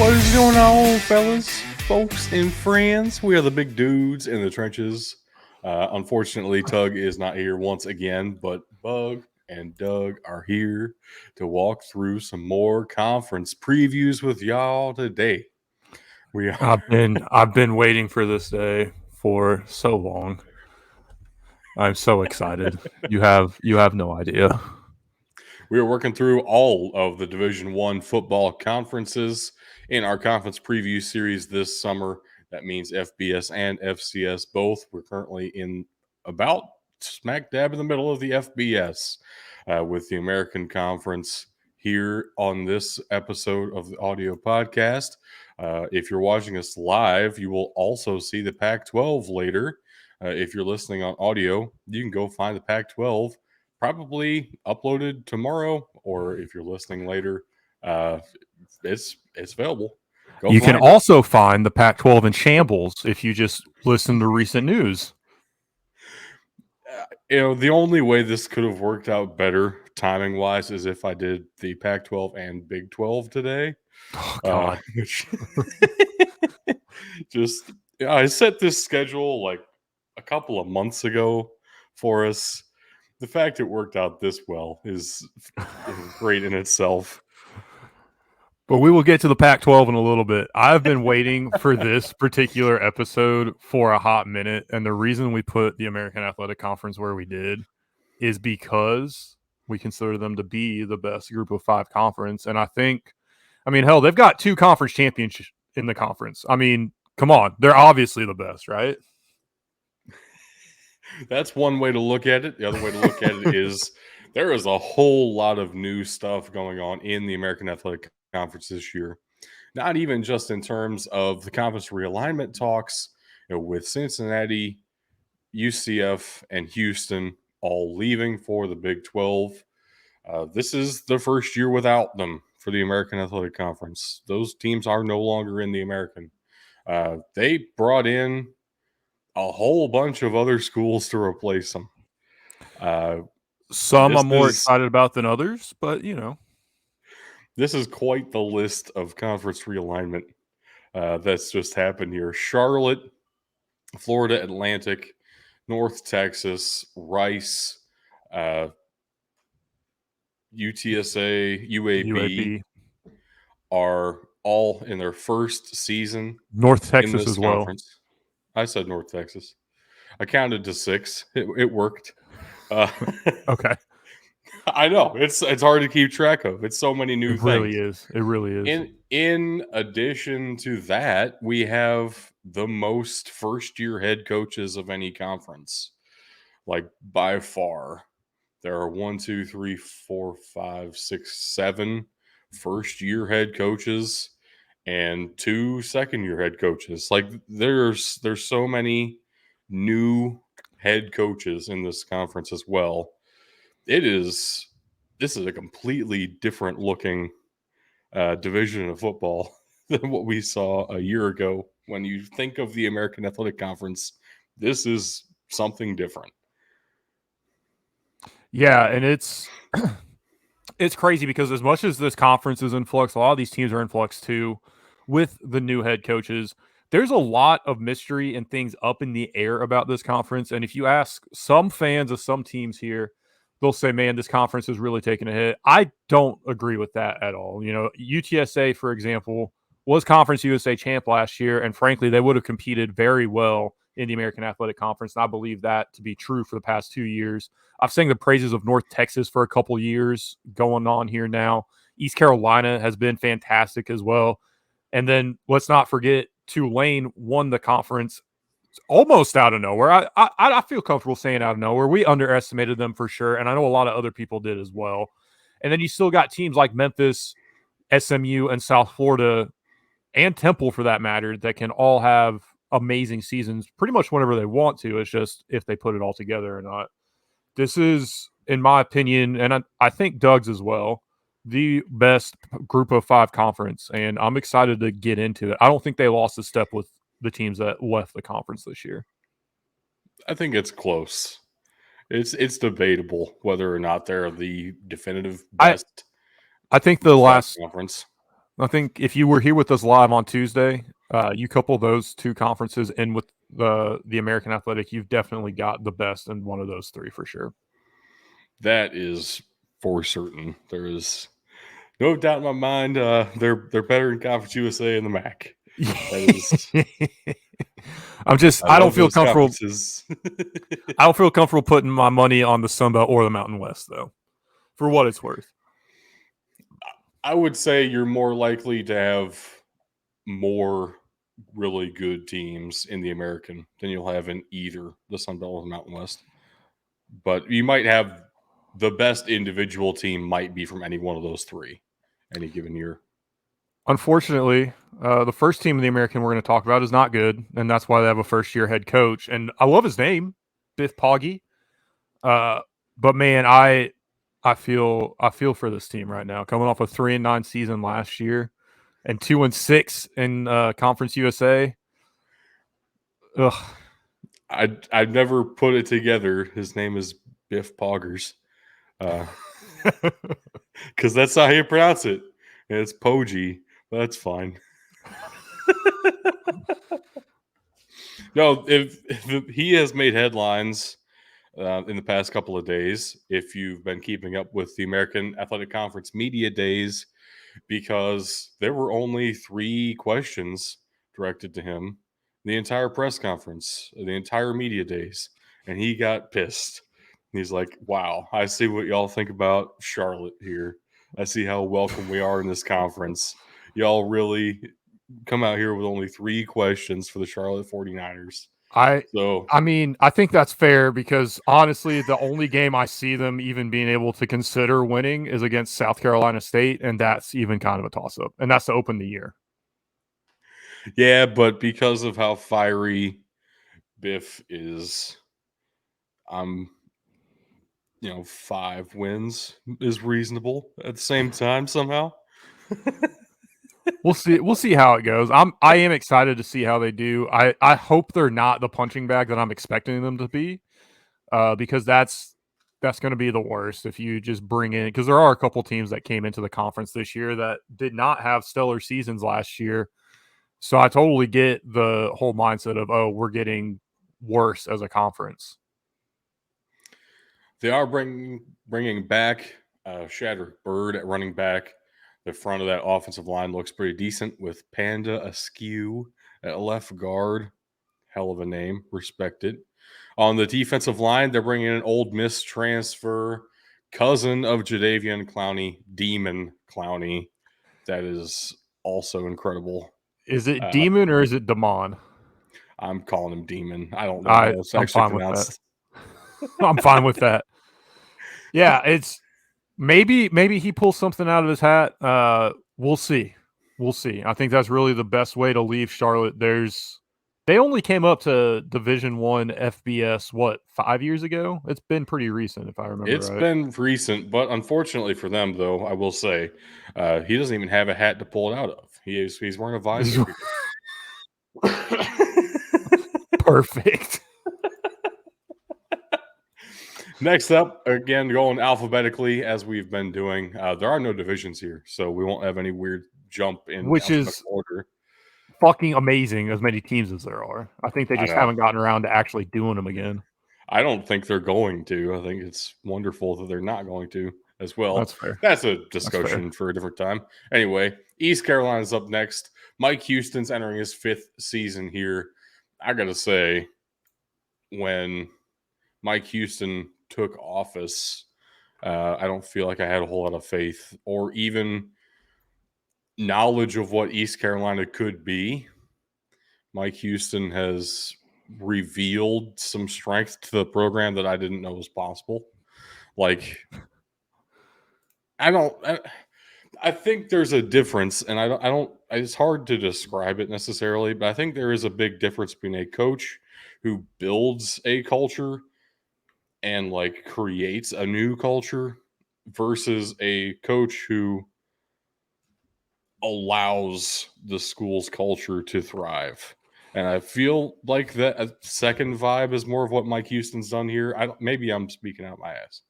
What is going on, fellas, folks, and friends? We are the big dudes in the trenches. Unfortunately, Tug is not here once again, but Bug and Doug are here to walk through some more conference previews with y'all today. We are I've been waiting for this day for so long. I'm so excited. You have no idea. We are working through all of the Division One football conferences in our conference preview series this summer. That means FBS and FCS both. We're currently in about smack dab in the middle of the FBS with the American Conference here on this episode of the audio podcast. If you're watching us live, you will also see the Pac 12 later. If you're listening on audio, you can go find the Pac 12 probably uploaded tomorrow, or if you're listening later, it's available. You can also find the Pac-12 in shambles if you just listen to recent news. The only way this could have worked out better timing wise is if I did the Pac-12 and Big 12 today. Oh God! I set this schedule like a couple of months ago for us. The fact it worked out this well is great in itself. But we will get to the Pac-12 in a little bit. I've been waiting for this particular episode for a hot minute, and the reason we put the American Athletic Conference where we did is because we consider them to be the best Group of 5 conference. And hell, they've got 2 conference champions in the conference. I mean, come on, they're obviously the best, right? That's one way to look at it. The other way to look at it is there is a whole lot of new stuff going on in the American Athletic Conference this year. Not even just in terms of the conference realignment talks, with Cincinnati, UCF, and Houston all leaving for the Big 12. This is the first year without them for the American Athletic Conference. Those teams are no longer in the American. They brought in a whole bunch of other schools to replace them. Some I'm more excited about than others, but this is quite the list of conference realignment that's just happened here. Charlotte, Florida Atlantic, North Texas, Rice, UTSA, UAB are all in their first season. North Texas as well. I said North Texas. I counted to 6. It worked. Okay. I know. It's hard to keep track of. It's so many new things. It really is. In addition to that, we have the most first-year head coaches of any conference. Like, by far. There are 1, 2, 3, 4, 5, 6, 7 first-year head coaches and 2 second-year head coaches. Like, there's so many new head coaches in this conference as well. This is a completely different looking division of football than what we saw a year ago. When you think of the American Athletic Conference, this is something different. Yeah, and it's crazy because as much as this conference is in flux, a lot of these teams are in flux too with the new head coaches. There's a lot of mystery and things up in the air about this conference. And if you ask some fans of some teams here, they'll say, man, this conference is really taking a hit. I don't agree with that at all. UTSA, for example, was Conference USA champ last year. And frankly, they would have competed very well in the American Athletic Conference. And I believe that to be true for the past 2 years. I've sang the praises of North Texas for a couple years going on here now. East Carolina has been fantastic as well. And then let's not forget Tulane won the conference almost out of nowhere. I feel comfortable saying out of nowhere. We underestimated them for sure, and I know a lot of other people did as well. And then you still got teams like Memphis, SMU, and South Florida, and Temple for that matter, that can all have amazing seasons pretty much whenever they want to. It's just if they put it all together or not. This is, in my opinion, and I think Doug's as well, the best Group of 5 conference, and I'm excited to get into it. I don't think they lost a step with the teams that left the conference this year. I think it's close. It's debatable whether or not they're the definitive best. I think the last conference. I think if you were here with us live on Tuesday, you couple those two conferences in with the American Athletic, you've definitely got the best in one of those three for sure. That is for certain. There is no doubt in my mind. They're better in Conference USA and the MAC. That is. I I don't love feel those comfortable. conferences. I don't feel comfortable putting my money on the Sun Belt or the Mountain West though, for what it's worth. I would say you're more likely to have more really good teams in the American than you'll have in either the Sun Belt or the Mountain West. But you might have the best individual team might be from any one of those three any given year. Unfortunately, the first team in the American we're going to talk about is not good, and that's why they have a first-year head coach. And I love his name, Biff Poggi. But man, I feel for this team right now. Coming off a 3-9 season last year and 2-6 in Conference USA. Ugh. I'd never put it together. His name is Biff Poggers. Because that's how you pronounce it. And it's Poggi. That's fine. No, if he has made headlines in the past couple of days, if you've been keeping up with the American Athletic Conference media days, because there were only 3 questions directed to him the entire press conference, the entire media days, and he got pissed. He's like, wow, I see what y'all think about Charlotte here. I see how welcome we are in this conference. Y'all really come out here with only 3 questions for the Charlotte 49ers. So, I mean, I think that's fair because honestly, the only game I see them even being able to consider winning is against South Carolina State, and that's even kind of a toss-up, and that's to open the year. yeah, but because of how fiery Biff is, I'm 5 wins is reasonable at the same time somehow. We'll see. We'll see how it goes. I am excited to see how they do. I hope they're not the punching bag that I'm expecting them to be, because that's going to be the worst if you just bring in, because there are a couple teams that came into the conference this year that did not have stellar seasons last year. So I totally get the whole mindset of, oh, we're getting worse as a conference. They are bringing back Shadrick Bird at running back. The front of that offensive line looks pretty decent with Panda Askew at left guard. Hell of a name. Respect it. On the defensive line, they're bringing in an Old Miss transfer, cousin of Jadeveon Clowney, Demon Clowney. That is also incredible. Is it Demon or is it Damon? I'm calling him Demon. I don't know how it's I'm actually fine with that. pronounced. I'm fine with that. Yeah, it's maybe he pulls something out of his hat. We'll see. We'll see. I think that's really the best way to leave Charlotte. They only came up to Division 1 FBS 5 years ago? It's been pretty recent if I remember It's right. been recent, but unfortunately for them, though, I will say he doesn't even have a hat to pull it out of. He's wearing a visor here. Perfect. Next up, again, going alphabetically as we've been doing. There are no divisions here, so we won't have any weird jump in Which alphabetical is order. fucking amazing as many teams as there are. I think they I just know. haven't gotten around to actually doing them again. I don't think they're going to. I think it's wonderful that they're not going to as well. That's fair. That's a That's fair. discussion for a different time. Anyway, East Carolina's up next. Mike Houston's entering his 5th season here. I got to say, when Mike Houston took office, I don't feel like I had a whole lot of faith or even knowledge of what East Carolina could be. Mike Houston has revealed some strength to the program that I didn't know was possible. Like, I think there's a difference, and I don't. It's hard to describe it necessarily, but I think there is a big difference between a coach who builds a culture and like creates a new culture versus a coach who allows the school's culture to thrive. And I feel like that second vibe is more of what Mike Houston's done here. Maybe I'm speaking out my ass.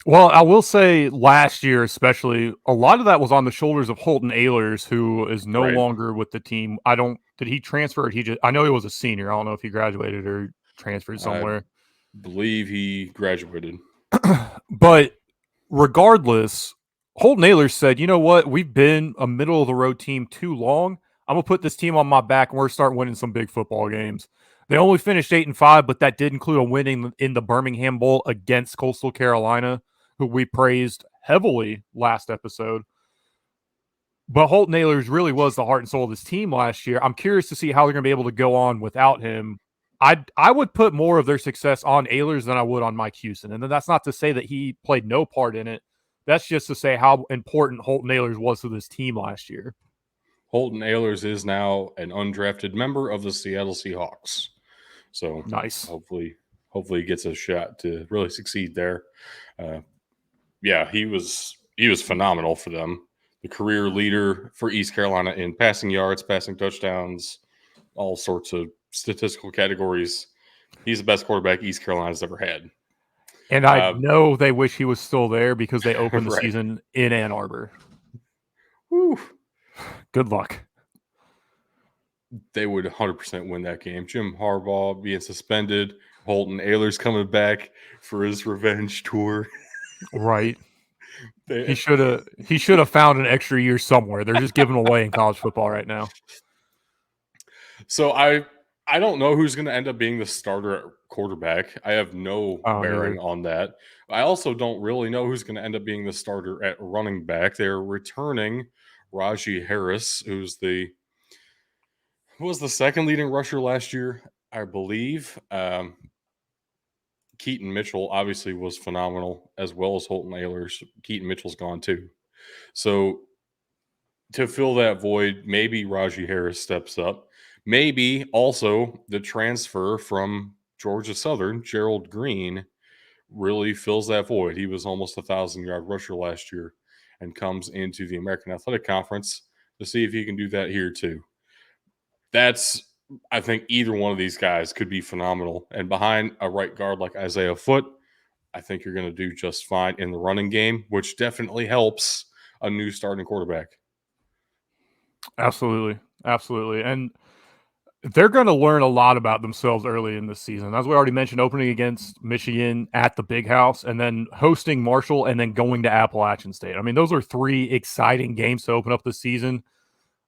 Well, I will say last year, especially, a lot of that was on the shoulders of Holton Ahlers, who is no Right. longer with the team. I don't, did he transfer? Or he just, I know he was a senior. I don't know if he graduated or transferred I somewhere. believe he graduated. But regardless, Holton Ahlers said, you know what? We've been a middle of the road team too long. I'm going to put this team on my back and we're starting winning some big football games. They only finished 8-5, but that did include a winning in the Birmingham Bowl against Coastal Carolina, who we praised heavily last episode. But Holton Ahlers really was the heart and soul of this team last year. I'm curious to see how they're going to be able to go on without him. I would put more of their success on Ahlers than I would on Mike Houston. And that's not to say that he played no part in it. That's just to say how important Holton Ahlers was to this team last year. Holton Ahlers is now an undrafted member of the Seattle Seahawks. So Nice. hopefully he gets a shot to really succeed there. Yeah, he was phenomenal for them. The career leader for East Carolina in passing yards, passing touchdowns, all sorts of statistical categories. He's the best quarterback East Carolina's ever had. And I know they wish he was still there because they opened the Right. season in Ann Arbor. Whew. Good luck. They would 100% win that game. Jim Harbaugh being suspended, Holton Ahlers coming back for his revenge tour. Right. He should have found an extra year somewhere. They're just giving away in college football right now. So I don't know who's going to end up being the starter at quarterback. I have no bearing on that. I also don't really know who's going to end up being the starter at running back. They're returning Rajee Harris, who was the second leading rusher last year, I believe. Keaton Mitchell obviously was phenomenal, as well as Holton Ahlers. Keaton Mitchell's gone too. So to fill that void, maybe Rajee Harris steps up. Maybe also the transfer from Georgia Southern, Gerald Green, really fills that void. He was almost 1,000-yard rusher last year and comes into the American Athletic Conference to see if he can do that here too. I think either one of these guys could be phenomenal. And behind a right guard like Isaiah Foote, I think you're going to do just fine in the running game, which definitely helps a new starting quarterback. Absolutely. Absolutely. And they're going to learn a lot about themselves early in this season. As we already mentioned, opening against Michigan at the Big House and then hosting Marshall and then going to Appalachian State. I mean, those are three exciting games to open up the season.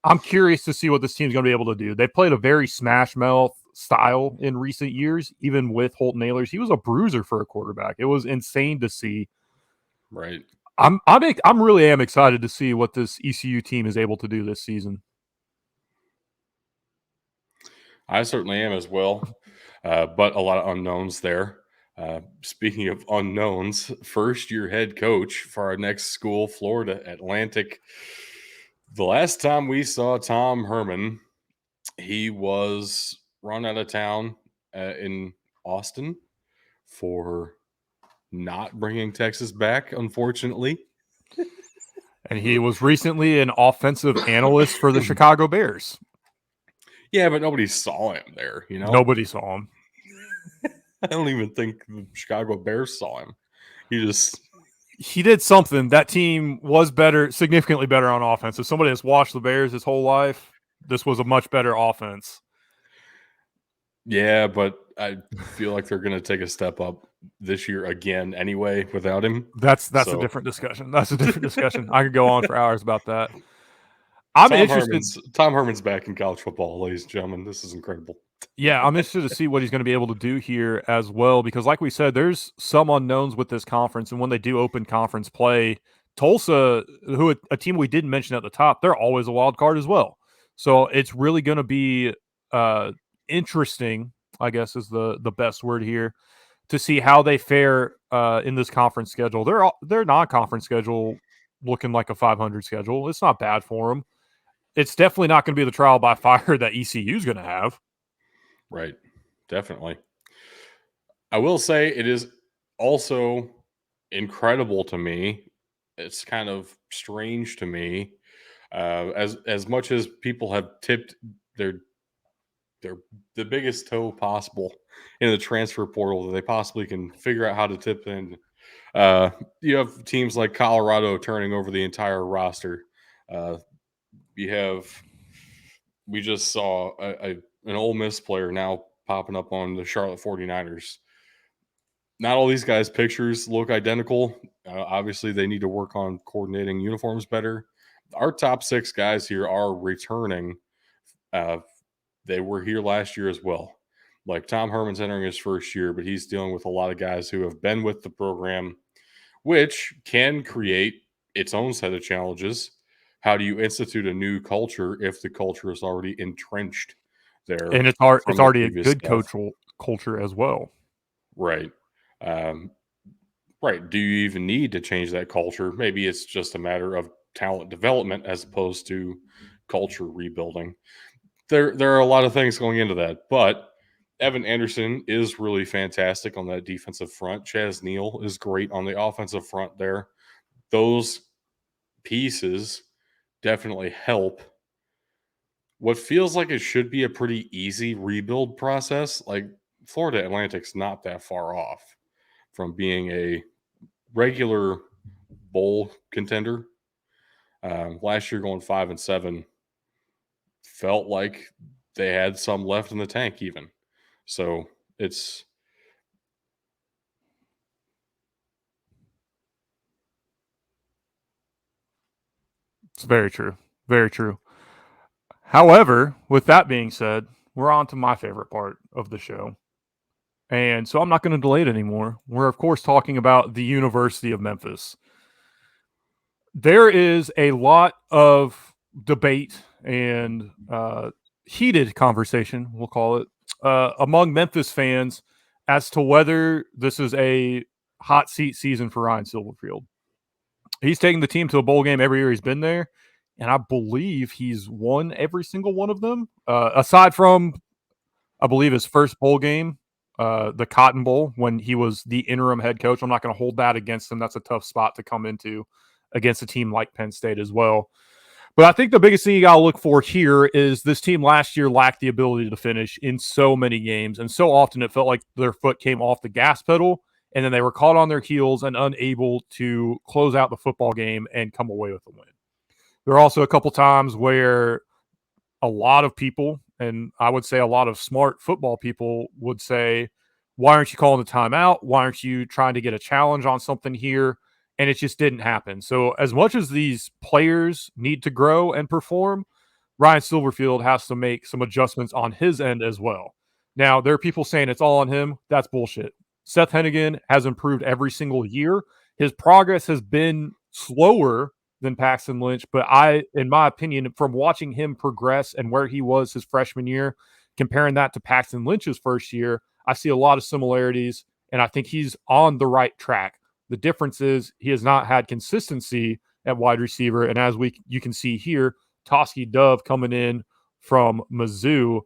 I'm curious to see what this team's going to be able to do. They played a very smash mouth style in recent years, even with Holton Ahlers. He was a bruiser for a quarterback. It was insane to see. Right. I'm really am excited to see what this ECU team is able to do this season. I certainly am as well, but a lot of unknowns there. Speaking of unknowns, first-year head coach for our next school, Florida Atlantic. The last time we saw Tom Herman, he was run out of town in Austin for not bringing Texas back, unfortunately. And he was recently an offensive analyst for the Chicago Bears. Yeah, but nobody saw him there, you know? Nobody saw him. I don't even think the Chicago Bears saw him. He did something. That team was better, significantly better on offense. If somebody has watched the Bears his whole life, this was a much better offense. Yeah, but I feel like they're going to take a step up this year again anyway without him. That's a different discussion. That's a different discussion. I could go on for hours about that. I'm interested. Tom Herman's back in college football, ladies and gentlemen. This is incredible. Yeah, I'm interested to see what he's going to be able to do here as well, because like we said, there's some unknowns with this conference, and when they do open conference play, Tulsa, who a team we didn't mention at the top, they're always a wild card as well. So it's really going to be interesting, I guess is the best word here, to see how they fare in this conference schedule. Their non-conference schedule looking like a 500 schedule. It's not bad for them. It's definitely not going to be the trial by fire that ECU is going to have. Right. Definitely. I will say it is also incredible to me. It's kind of strange to me. As much as people have tipped their the biggest toe possible in the transfer portal that they possibly can figure out how to tip in You have teams like Colorado turning over the entire roster. Uh, you have we just saw an Ole Miss player now popping up on the Charlotte 49ers. Not all these guys' pictures look identical. Obviously, they need to work on coordinating uniforms better. Our top 6 guys here are returning. Uh, they were here last year as well. Like Tom Herman's entering his first year, but he's dealing with a lot of guys who have been with the program, which can create its own set of challenges. How do you institute a new culture if the culture is already entrenched there And it's from the already a previous good stuff? culture as well. Right. Um, right. Do you even need to change that culture? Maybe it's just a matter of talent development as opposed to culture rebuilding. There are a lot of things going into that, but Evan Anderson is really fantastic on that defensive front. Chaz Neal is great on the offensive front there. Those pieces definitely help. What feels like it should be a pretty easy rebuild process, like Florida Atlantic's not that far off from being a regular bowl contender. Last year, going 5-7, felt like they had some left in the tank, even. So it's It's very true. Very true. However, with that being said, we're on to my favorite part of the show. And so I'm not going to delay it anymore. We're, of course, talking about the University of Memphis. There is a lot of debate and heated conversation, we'll call it, among Memphis fans as to whether this is a hot seat season for Ryan Silverfield. He's taken the team to a bowl game every year he's been there, and I believe he's won every single one of them, aside from, I believe, his first bowl game, the Cotton Bowl, when he was the interim head coach. I'm not going to hold that against him. That's a tough spot to come into against a team like Penn State as well. But I think the biggest thing you got to look for here is this team last year lacked the ability to finish in so many games. And so often it felt like their foot came off the gas pedal and then they were caught on their heels and unable to close out the football game and come away with a win. There are also a couple times where a lot of people, and I would say a lot of smart football people, would say, why aren't you calling the timeout? Why aren't you trying to get a challenge on something here? And it just didn't happen. So, as much as these players need to grow and perform, Ryan Silverfield has to make some adjustments on his end as well. Now, there are people saying it's all on him. That's bullshit. Seth Hennigan has improved every single year. His progress has been slower than Paxton Lynch, but in my opinion, from watching him progress and where he was his freshman year, comparing that to Paxton Lynch's first year, I see a lot of similarities, and I think he's on the right track. The difference is he has not had consistency at wide receiver, and as you can see here, Toski Dove coming in from Mizzou,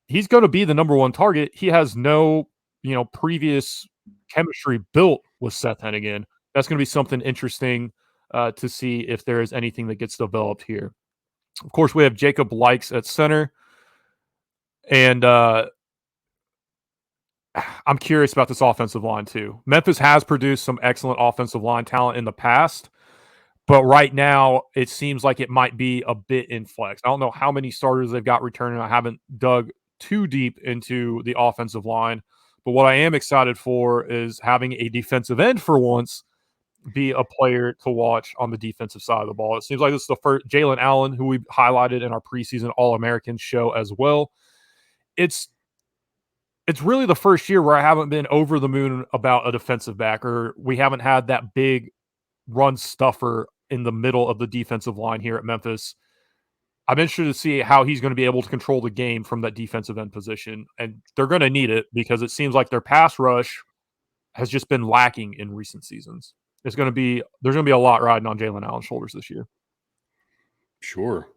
he's going to be the number one target. He has no, previous chemistry built with Seth Hennigan. That's going to be something interesting to see if there is anything that gets developed here. Of course, we have Jacob Likes at center, and I'm curious about this offensive line too. Memphis has produced some excellent offensive line talent in the past, but right now it seems like it might be a bit in flex. I don't know how many starters they've got returning. I haven't dug too deep into the offensive line, but what I am excited for is having a defensive end for once be a player to watch on the defensive side of the ball. It seems like this is the first Jalen Allen, who we highlighted in our preseason All-American show as well. It's really the first year where I haven't been over the moon about a defensive back, or we haven't had that big run stuffer in the middle of the defensive line here at Memphis. I'm interested to see how he's going to be able to control the game from that defensive end position, and they're going to need it because it seems like their pass rush has just been lacking in recent seasons. There's going to be a lot riding on Jalen Allen's shoulders this year. sure.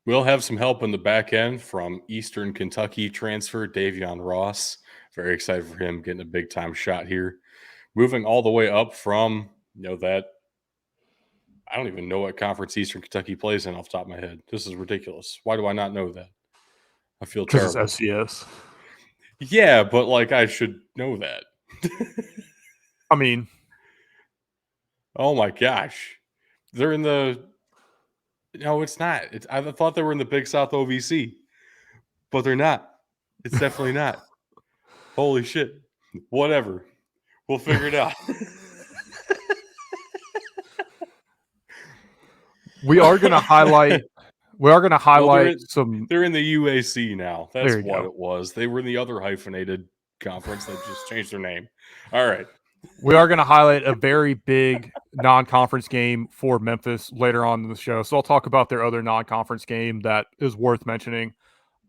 We'll have some help in the back end from Eastern Kentucky transfer Davion Ross. Very excited for him getting a big time shot here. Moving all the way up from, that I don't even know what conference Eastern Kentucky plays in off the top of my head. This is ridiculous. Why do I not know that? I feel Because it's terrible. FCS. Yeah, but like I should know that. I mean, Oh my gosh. They're in the no, it's not. I thought they were in the Big South OVC, but they're not. It's definitely not. Holy shit. Whatever. We'll figure it out. we are going to highlight. We are going to No, highlight some. they're in the UAC now. That's There you what go. it was. They were in the other hyphenated conference that just changed their name. All right. We are going to highlight a very big non-conference game for Memphis later on in the show. So I'll talk about their other non-conference game that is worth mentioning.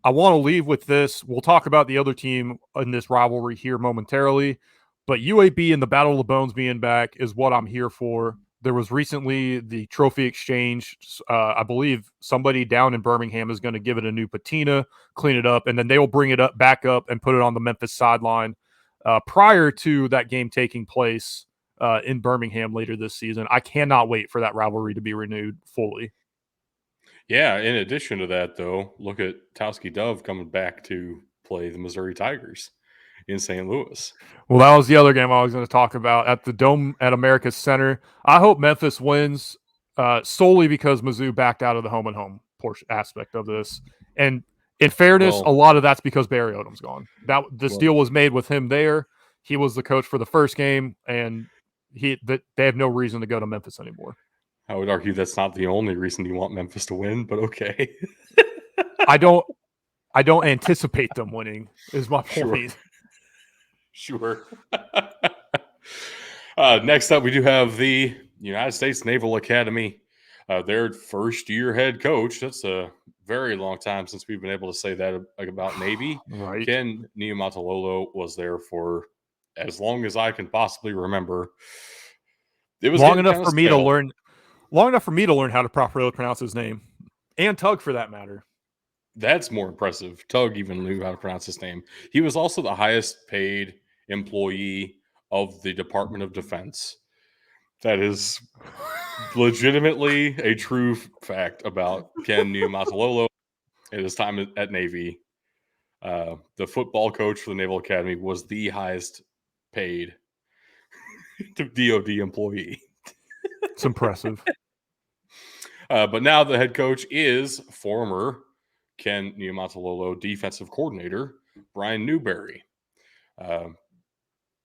I want to leave with this. We'll talk about the other team in this rivalry here momentarily, but UAB and the Battle of the Bones being back is what I'm here for. There was recently the trophy exchange. I believe somebody down in Birmingham is going to give it a new patina, clean it up, and then they will bring it back up and put it on the Memphis sideline prior to that game taking place in Birmingham later this season. I cannot wait for that rivalry to be renewed fully. Yeah. In addition to that, though, look at Towski Dove coming back to play the Missouri Tigers in St. Louis. Well, that was the other game I was going to talk about at the Dome at America's Center. I hope Memphis wins solely because Mizzou backed out of the home and home portion aspect of this. And in fairness, a lot of that's because Barry Odom's gone. This deal was made with him there. He was the coach for the first game, and they have no reason to go to Memphis anymore. I would argue that's not the only reason you want Memphis to win, but okay. I don't anticipate them winning. Is my point. Sure. Next up, we do have the United States Naval Academy. Their first-year head coach. That's a very long time since we've been able to say that about Navy. Right. Ken Niumatalolo was there for as long as I can possibly remember. It was long enough for me to learn how to properly pronounce his name, and Tug for that matter. That's more impressive. Tug even knew how to pronounce his name. He was also the highest paid employee of the Department of Defense. That is legitimately a true fact about Ken Niumatalolo at his time at Navy. The football coach for the Naval Academy was the highest paid DoD employee. It's impressive. But now the head coach is former Ken Niumatalolo defensive coordinator Brian Newberry.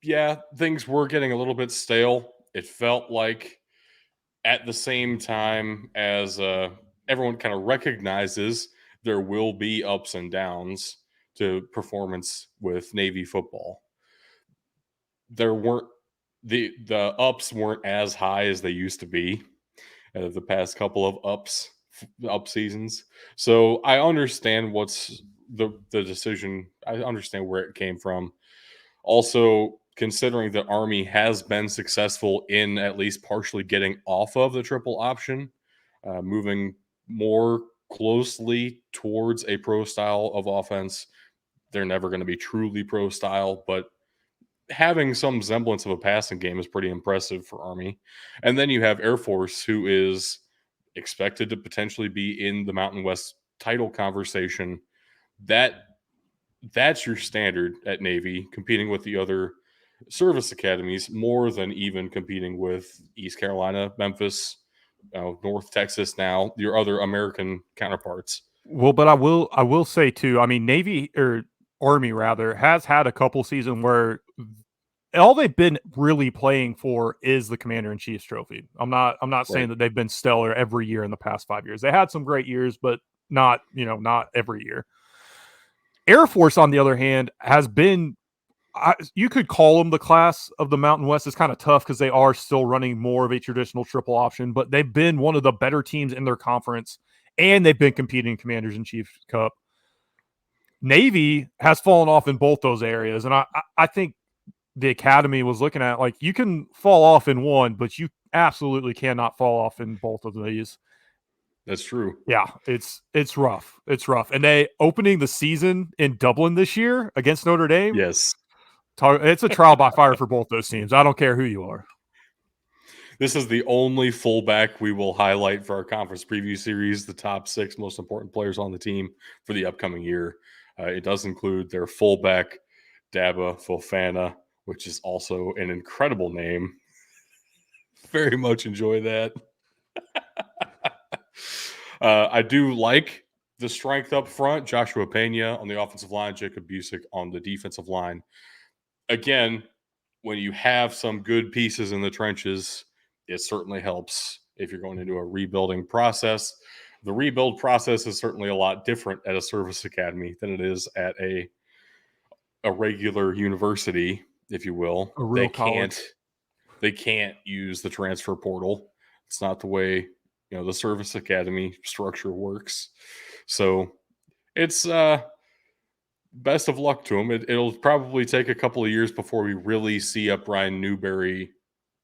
Yeah, things were getting a little bit stale. It felt like at the same time as everyone kind of recognizes there will be ups and downs to performance with Navy football. There weren't the ups weren't as high as they used to be the past couple of up seasons. So I understand what's the decision. I understand where it came from. Also, considering that Army has been successful in at least partially getting off of the triple option, moving more closely towards a pro style of offense. They're never going to be truly pro style, but having some semblance of a passing game is pretty impressive for Army. And then you have Air Force, who is expected to potentially be in the Mountain West title conversation. That's your standard at Navy, competing with the other service academies more than even competing with East Carolina, Memphis, North Texas. Now your other American counterparts. Well, but I will say too. I mean, Navy or Army rather has had a couple seasons where all they've been really playing for is the Commander in Chief's trophy. I'm not saying that they've been stellar every year in the past 5 years. They had some great years, but not every year. Air Force, on the other hand, has been. You could call them the class of the Mountain West. Is kind of tough because they are still running more of a traditional triple option, but they've been one of the better teams in their conference, and they've been competing in Commanders in Chiefs Cup. Navy has fallen off in both those areas, and I think the academy was looking at like you can fall off in one, but you absolutely cannot fall off in both of these. That's true. Yeah, it's rough. It's rough. And they opening the season in Dublin this year against Notre Dame. Yes. It's a trial by fire for both those teams. I don't care who you are. This is the only fullback we will highlight for our conference preview series, the top 6 most important players on the team for the upcoming year. It does include their fullback, Daba Fofana, which is also an incredible name. Very much enjoy that. I do like the strength up front. Joshua Pena on the offensive line, Jacob Busick on the defensive line. Again, when you have some good pieces in the trenches, it certainly helps if you're going into a rebuilding process. The rebuild process is certainly a lot different at a service academy than it is at a regular university, if you will. A real college. They can't use the transfer portal. It's not the way the service academy structure works. So it's best of luck to him. It'll probably take a couple of years before we really see a Brian Newberry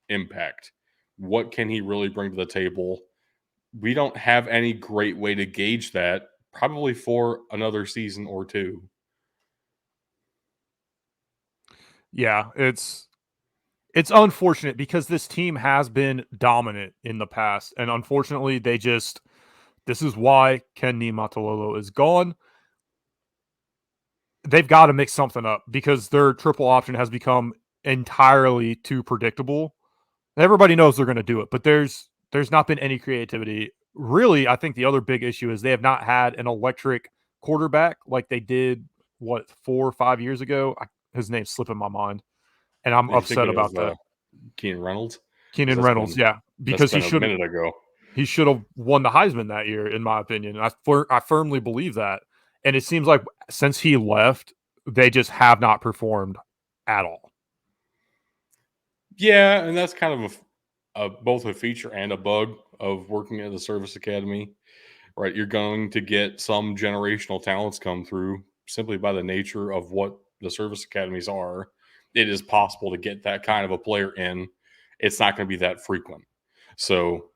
impact. What can he really bring to the table? We don't have any great way to gauge that probably for another season or two. Yeah, it's unfortunate because this team has been dominant in the past, and unfortunately, this is why Ken Niumatalolo is gone. They've got to mix something up because their triple option has become entirely too predictable. Everybody knows they're going to do it, but there's not been any creativity. Really, I think the other big issue is they have not had an electric quarterback like they did 4 or 5 years ago. His name's slipping my mind, and I'm Are you upset thinking about that. of Keenan Reynolds? Keenan Reynolds, yeah, That's because been a minute ago. he should have won the Heisman that year, in my opinion. I firmly believe that, and it seems like since he left, they just have not performed at all. Yeah, and that's kind of both a feature and a bug of working at the service academy, right? You're going to get some generational talents come through simply by the nature of what the service academies are. It is possible to get that kind of a player in. It's not going to be that frequent. So,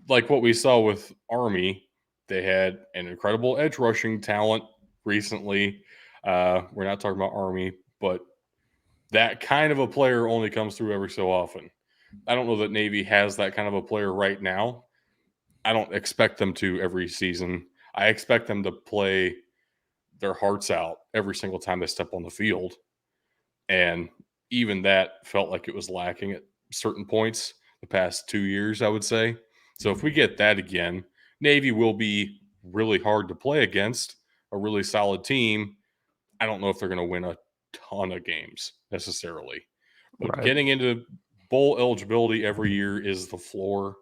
like what we saw with Army, they had an incredible edge rushing talent recently. We're not talking about Army, but that kind of a player only comes through every so often. I don't know that Navy has that kind of a player right now. I don't expect them to every season. I expect them to play their hearts out every single time they step on the field. And even that felt like it was lacking at certain points the past 2 years, I would say. So if we get that again, Navy will be really hard to play against, a really solid team. I don't know if they're going to win a ton of games necessarily. But Right. getting into bowl eligibility every year is the floor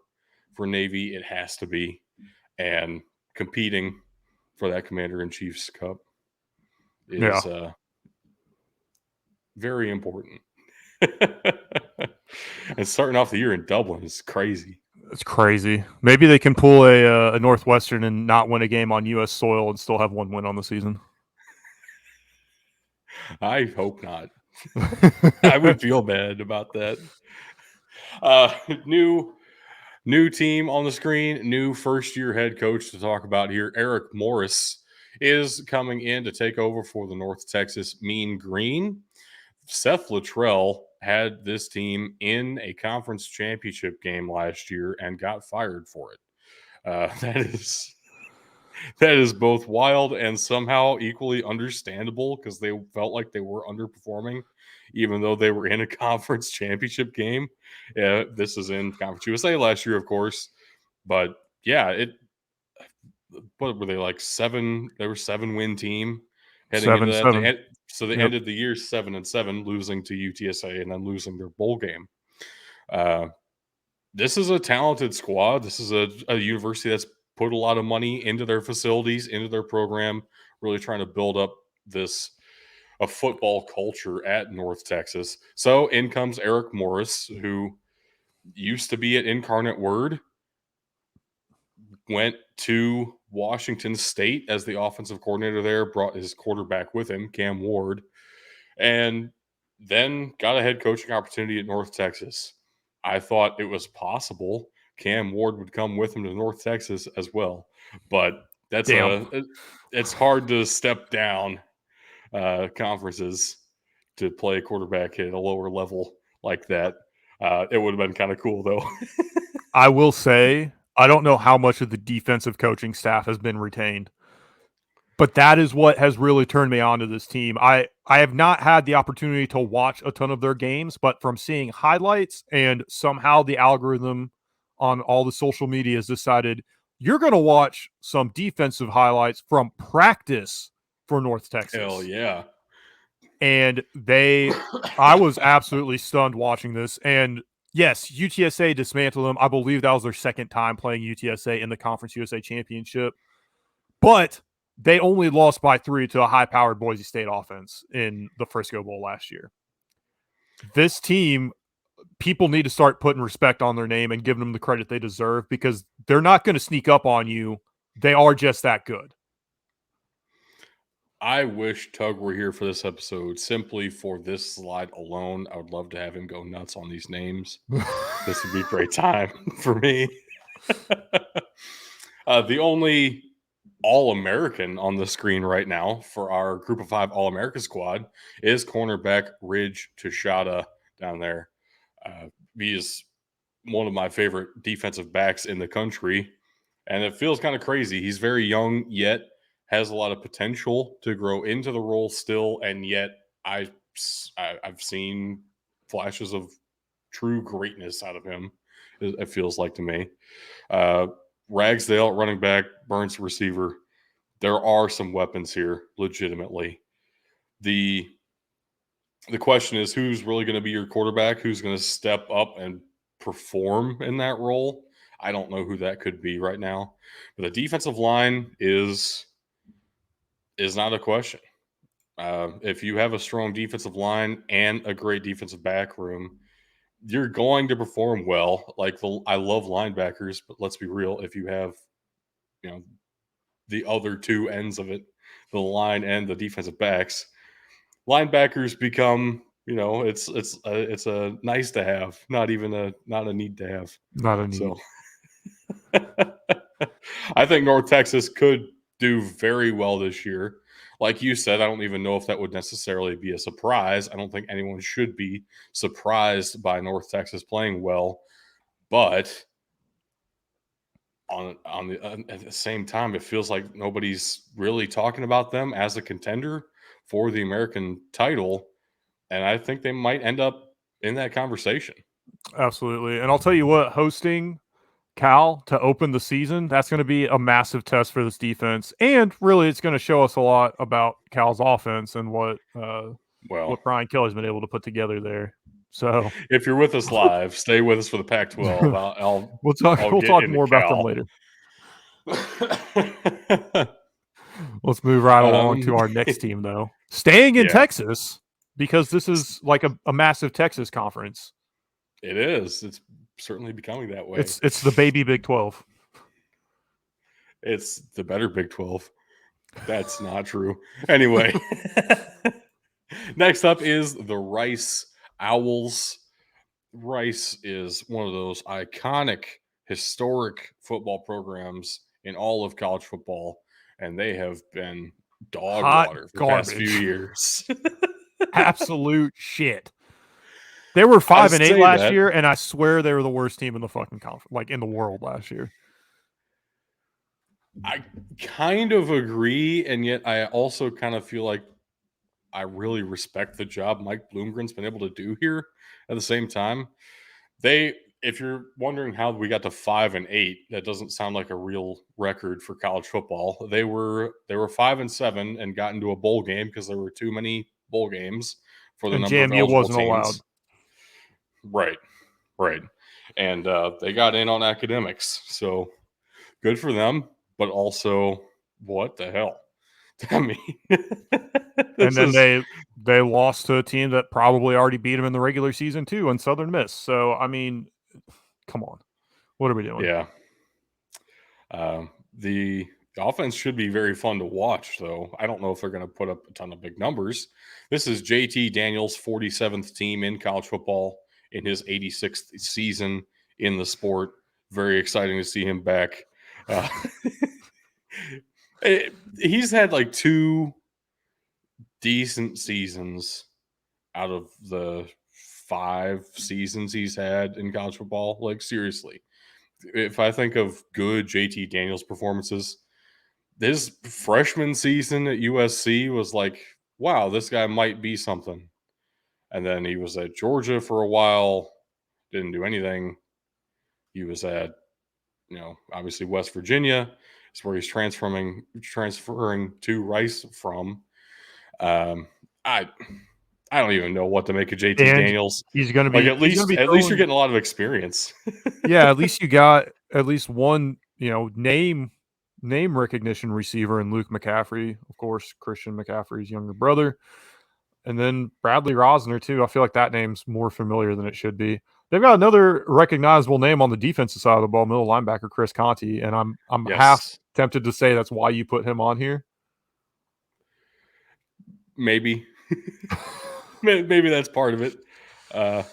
for Navy. It has to be. And competing for that Commander in Chief's Cup Yeah. is very important. And starting off the year in Dublin is crazy. It's crazy. Maybe they can pull a Northwestern and not win a game on U.S. soil and still have one win on the season. I hope not. I would feel bad about that. New team on the screen, new first-year head coach to talk about here. Eric Morris is coming in to take over for the North Texas Mean Green. Seth Luttrell had this team in a conference championship game last year and got fired for it. That is both wild and somehow equally understandable because they felt like they were underperforming, even though they were in a conference championship game. This is in Conference USA last year, of course, but yeah, what were they like 7? They were 7-win team heading into that. 7-7. So they Yep. ended the year 7-7, losing to UTSA and then losing their bowl game. This is a talented squad. This is a university that's put a lot of money into their facilities, into their program, really trying to build up a football culture at North Texas. So in comes Eric Morris, who used to be at Incarnate Word, went to Washington State as the offensive coordinator there, brought his quarterback with him, Cam Ward, and then got a head coaching opportunity at North Texas. I thought it was possible Cam Ward would come with him to North Texas as well, but it's hard to step down conferences to play quarterback at a lower level like that. It would have been kind of cool though. I will say, I don't know how much of the defensive coaching staff has been retained, But that is what has really turned me on to this team. I have not had the opportunity to watch a ton of their games, but from seeing highlights and somehow the algorithm on all the social media has decided you're going to watch some defensive highlights from practice for North Hell Texas. yeah. And I was absolutely stunned watching this. And yes, UTSA dismantled them. I believe that was their second time playing UTSA in the Conference USA Championship. But they only lost by 3 to a high-powered Boise State offense in the Frisco Bowl last year. This team, people need to start putting respect on their name and giving them the credit they deserve because they're not going to sneak up on you. They are just that good. I wish Tug were here for this episode simply for this slide alone. I would love to have him go nuts on these names. This would be a great time for me. The only All-American on the screen right now for our Group of 5 All-America squad is cornerback Ridge Tashada down there. He is one of my favorite defensive backs in the country, and it feels kind of crazy. He's very young, yet has a lot of potential to grow into the role still, and yet I've seen flashes of true greatness out of him, it feels like to me. Ragsdale, running back, Burns, receiver. There are some weapons here, legitimately. The question is, who's really going to be your quarterback? Who's going to step up and perform in that role? I don't know who that could be right now. But the defensive line is not a question. If you have a strong defensive line and a great defensive back room, you're going to perform well. I love linebackers, but let's be real. If you have, the other two ends of it, the line and the defensive backs, linebackers become, it's a nice to have, not a need to have. Not a need. So I think North Texas could do very well this year. Like you said, I don't even know if that would necessarily be a surprise. I don't think anyone should be surprised by North Texas playing well, but at the same time, it feels like nobody's really talking about them as a contender for the American title, and I think they might end up in that conversation. Absolutely. And I'll tell you what, hosting Cal to open the season, that's going to be a massive test for this defense. And really, it's going to show us a lot about Cal's offense and what Brian Kelly's been able to put together there. So if you're with us live, stay with us for the Pac-12. We'll talk more about them later. Let's move right along to our next team, though. Staying in Texas, because this is like a massive Texas conference. It is. It's certainly becoming that way. It's the baby Big 12. It's the better Big 12. That's not true. Anyway, next up is the Rice Owls. Rice is one of those iconic, historic football programs in all of college football, and they have been dog water for the past few years. Absolute shit. They were 5-8 last year, and I swear they were the worst team in the fucking conference, like in the world last year. I kind of agree, and yet I also kind of feel like I really respect the job Mike Bloomgren's been able to do here at the same time. If you're wondering how we got to 5-8, that doesn't sound like a real record for college football. They were 5-7 and got into a bowl game because there were too many bowl games for the number of eligible wasn't teams. Allowed. Right. And they got in on academics, so good for them. But also, what the hell? I mean, and then they lost to a team that probably already beat them in the regular season too, in Southern Miss. So I mean, come on, what are we doing? Yeah. The offense should be very fun to watch, though. I don't know if they're going to put up a ton of big numbers. This is JT Daniels' 47th team in college football in his 86th season in the sport. Very exciting to see him back. He's had like 2 decent seasons out of the 5 seasons he's had in college football. Like, seriously, if I think of good JT Daniels performances, his freshman season at USC was like, wow, this guy might be something. And then he was at Georgia for a while, didn't do anything. He was at, obviously West Virginia is where he's transferring to Rice from. I I don't even know what to make of JT And Daniels. he's going to Like be he's going to be at least you're throwing. getting a lot of experience. Yeah, at least you got at least one, name recognition receiver in Luke McCaffrey, of course, Christian McCaffrey's younger brother. And then Bradley Rosner too. I feel like that name's more familiar than it should be. They've got another recognizable name on the defensive side of the ball, middle linebacker Chris Conti, and I'm half Yes, tempted to say that's why you put him on here. maybe. Maybe that's part of it. I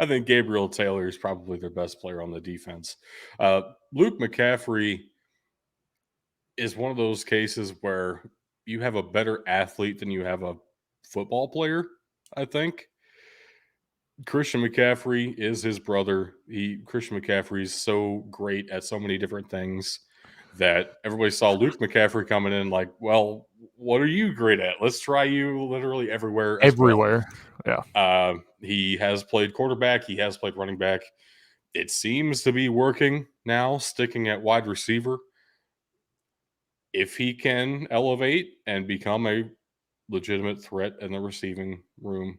think Gabriel Taylor is probably their best player on the defense. Luke McCaffrey is one of those cases where you have a better athlete than you have a football player, I think. Christian McCaffrey is his brother. Christian McCaffrey is so great at so many different things that everybody saw Luke McCaffrey coming in like, well, what are you great at? Let's try you literally everywhere as well. Everywhere. Yeah. He has played quarterback. He has played running back. It seems to be working now, sticking at wide receiver. If he can elevate and become a legitimate threat in the receiving room,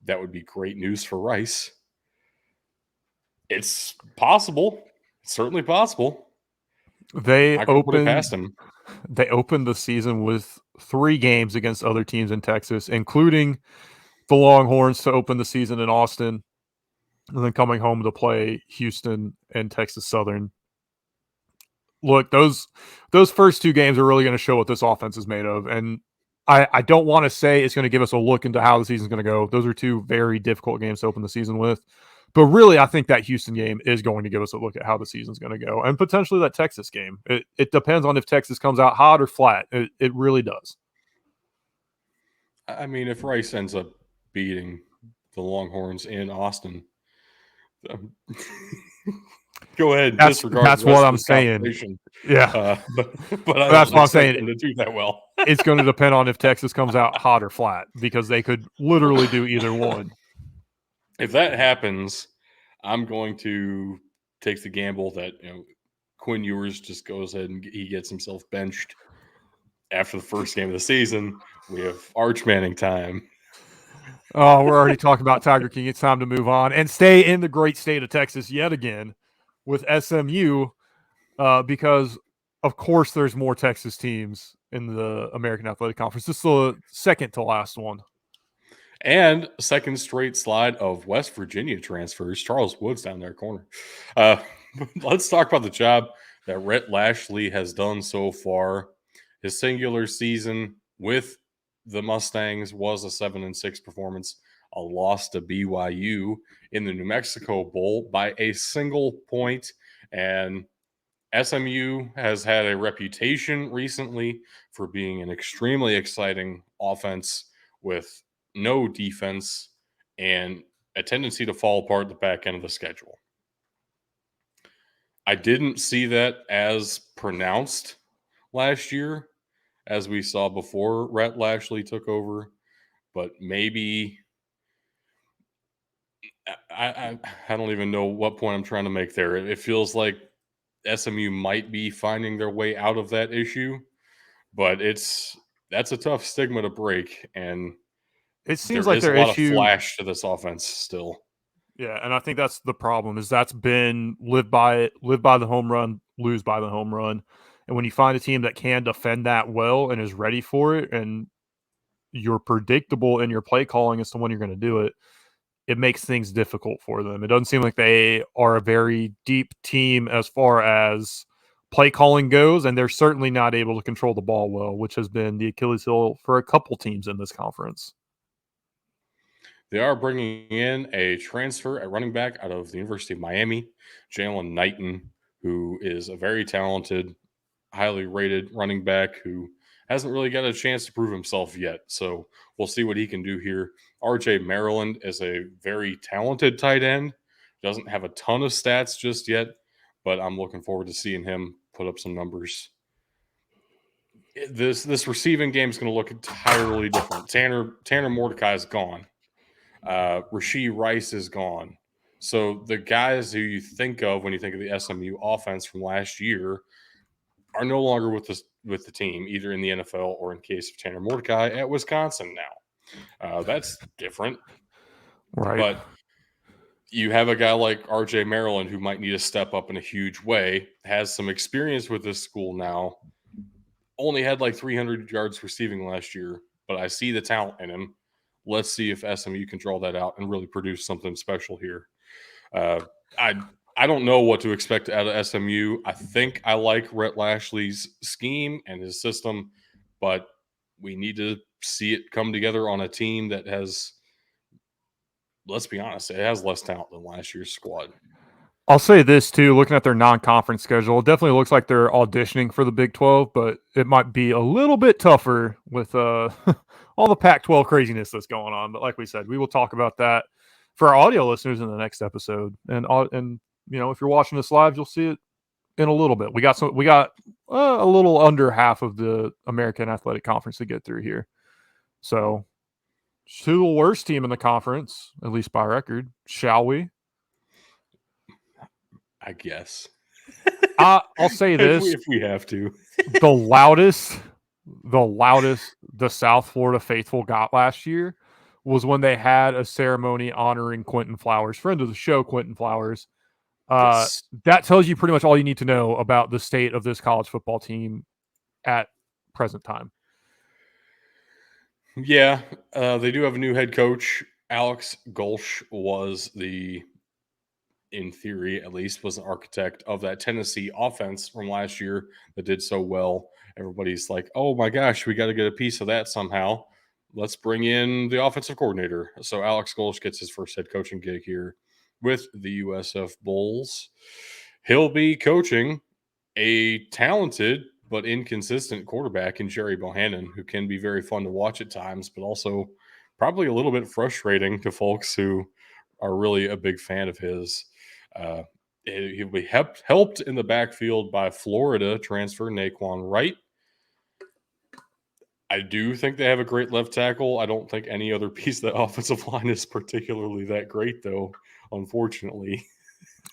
that would be great news for Rice. It's possible. It's certainly possible. They I couldn't put it opened past him. they opened the season with 3 games against other teams in Texas, including the Longhorns to open the season in Austin, and then coming home to play Houston and Texas Southern. Look, those first 2 games are really going to show what this offense is made of, and I don't want to say it's going to give us a look into how the season's going to go. Those are 2 very difficult games to open the season with. But really, I think that Houston game is going to give us a look at how the season's going to go, and potentially that Texas game. It depends on if Texas comes out hot or flat. It really does. I mean, if Rice ends up beating the Longhorns in Austin, um, go ahead and disregard the That's what rest of I'm this saying. conversation. Yeah, But I that's don't what I'm expect saying. them to do that well. It's going to depend on if Texas comes out hot or flat because they could literally do either one. If that happens, I'm going to take the gamble that Quinn Ewers just goes ahead and he gets himself benched after the first game of the season. We have Arch Manning time. Oh, we're already talking about Tiger King. It's time to move on and stay in the great state of Texas yet again with SMU because, of course, there's more Texas teams in the American Athletic Conference. This is the second to last one. And second straight slide of West Virginia transfers. Charles Woods down there corner. Let's talk about the job that Rhett Lashley has done so far. His singular season with the Mustangs was a 7-6 performance, a loss to BYU in the New Mexico Bowl by a single point. And SMU has had a reputation recently for being an extremely exciting offense with no defense and a tendency to fall apart at the back end of the schedule. I didn't see that as pronounced last year as we saw before Rhett Lashley took over, but maybe I don't even know what point I'm trying to make there. It feels like SMU might be finding their way out of that issue, but that's a tough stigma to break, and It seems there like is a their lot of issue. flash to this offense still. Yeah, and I think that's the problem is that's been live by the home run, lose by the home run. And when you find a team that can defend that well and is ready for it and you're predictable in your play calling as to when you're going to do it, it makes things difficult for them. It doesn't seem like they are a very deep team as far as play calling goes, and they're certainly not able to control the ball well, which has been the Achilles heel for a couple teams in this conference. They are bringing in a transfer at running back out of the University of Miami, Jalen Knighton, who is a very talented, highly rated running back who hasn't really got a chance to prove himself yet. So we'll see what he can do here. RJ Maryland is a very talented tight end. Doesn't have a ton of stats just yet, but I'm looking forward to seeing him put up some numbers this receiving game is going to look entirely different. Tanner Mordecai is gone. Rashee Rice is gone. So the guys who you think of when you think of the SMU offense from last year are no longer with the team, either in the NFL or in case of Tanner Mordecai at Wisconsin now. That's different. Right. But you have a guy like RJ Maryland who might need to step up in a huge way, has some experience with this school now, only had like 300 yards receiving last year, but I see the talent in him. Let's see if SMU can draw that out and really produce something special here. Uh, I don't know what to expect out of SMU. I think I like Rhett Lashley's scheme and his system, but we need to see it come together on a team that has, let's be honest, it has less talent than last year's squad. I'll say this too, looking at their non-conference schedule, it definitely looks like they're auditioning for the Big 12, but it might be a little bit tougher with all the Pac-12 craziness that's going on. But like we said, we will talk about that for our audio listeners in the next episode. And if you're watching this live, you'll see it in a little bit. We got a little under half of the American Athletic Conference to get through here. So, to the worst team in the conference, at least by record, shall we? I guess. I'll say this: if we have to. the loudest the South Florida faithful got last year was when they had a ceremony honoring Quentin Flowers, friend of the show, Quentin Flowers. Yes. That tells you pretty much all you need to know about the state of this college football team at present time. Yeah, they do have a new head coach. Alex Golsh was in theory at least, was the architect of that Tennessee offense from last year that did so well. Everybody's like, oh my gosh, we got to get a piece of that somehow. Let's bring in the offensive coordinator. So Alex Golsh gets his first head coaching gig here with the USF Bulls. He'll be coaching a talented but inconsistent quarterback in Jerry Bohannon, who can be very fun to watch at times, but also probably a little bit frustrating to folks who are really a big fan of his. He'll be helped in the backfield by Florida transfer Naquan Wright. I do think they have a great left tackle. I don't think any other piece of the offensive line is particularly that great, though, unfortunately.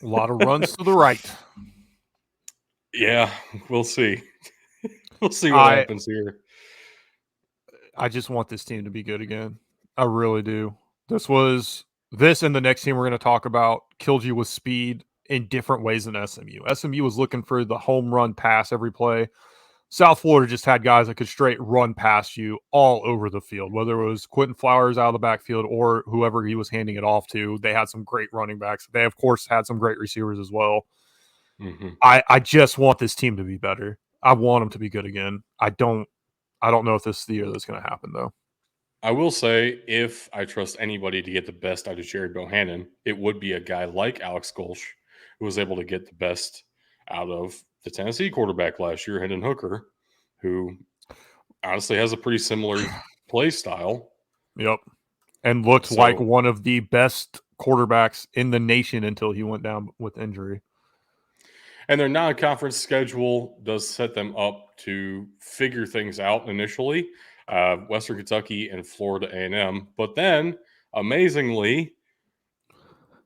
A lot of runs to the right. Yeah, we'll see. We'll see what happens here. I just want this team to be good again. I really do. This and the next team we're going to talk about killed you with speed in different ways than SMU. SMU was looking for the home run pass every play. South Florida just had guys that could straight run past you all over the field, whether it was Quentin Flowers out of the backfield or whoever he was handing it off to. They had some great running backs. They, of course, had some great receivers as well. Mm-hmm. I just want this team to be better. I want them to be good again. I don't know if this is the year that's going to happen, though. I will say, if I trust anybody to get the best out of Jared Bohannon, it would be a guy like Alex Golsh, who was able to get the best out of the Tennessee quarterback last year, Hendon Hooker, who honestly has a pretty similar play style. Yep. And looked like one of the best quarterbacks in the nation until he went down with injury. And their non-conference schedule does set them up to figure things out initially. Western Kentucky and Florida A&M. But then, amazingly,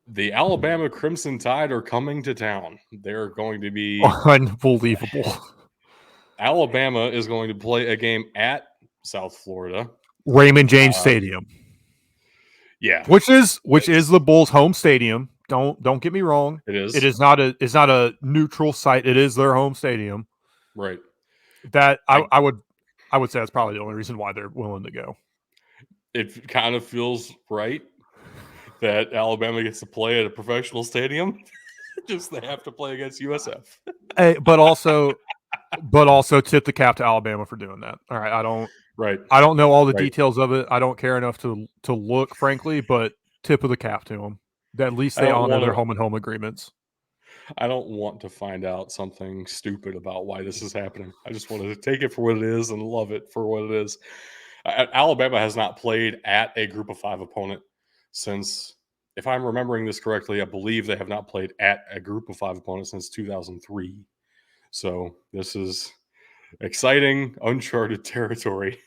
the Alabama Crimson Tide are coming to town. They're going to be unbelievable. Alabama is going to play a game at South Florida, Raymond James Stadium. Yeah, which is the Bulls' home stadium. Don't get me wrong. It is. It's not a neutral site. It is their home stadium. Right. That I would say that's probably the only reason why they're willing to go. It kind of feels right that Alabama gets to play at a professional stadium. Just they have to play against USF. But also tip the cap to Alabama for doing that. All right, I don't know all the details of it. I don't care enough to look, frankly, but tip of the cap to them. At least they honor their home and home agreements. I don't want to find out something stupid about why this is happening. I just wanted to take it for what it is and love it for what it is. Alabama has not played at a Group of 5 opponent since, if I'm remembering this correctly, I believe they have not played at a Group of 5 opponent since 2003. So this is Exciting, uncharted territory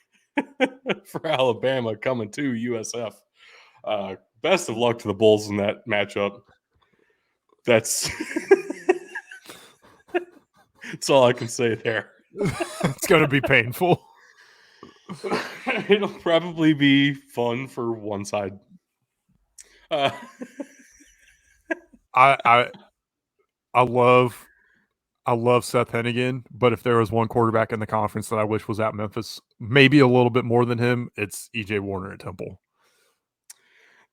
for Alabama coming to USF. Best of luck to the Bulls in that matchup. That's that's all I can say there. It's going to be painful. It'll probably be fun for one side. Uh, I love Seth Hennigan, but if there was one quarterback in the conference that I wish was at Memphis, maybe a little bit more than him, it's EJ Warner at Temple.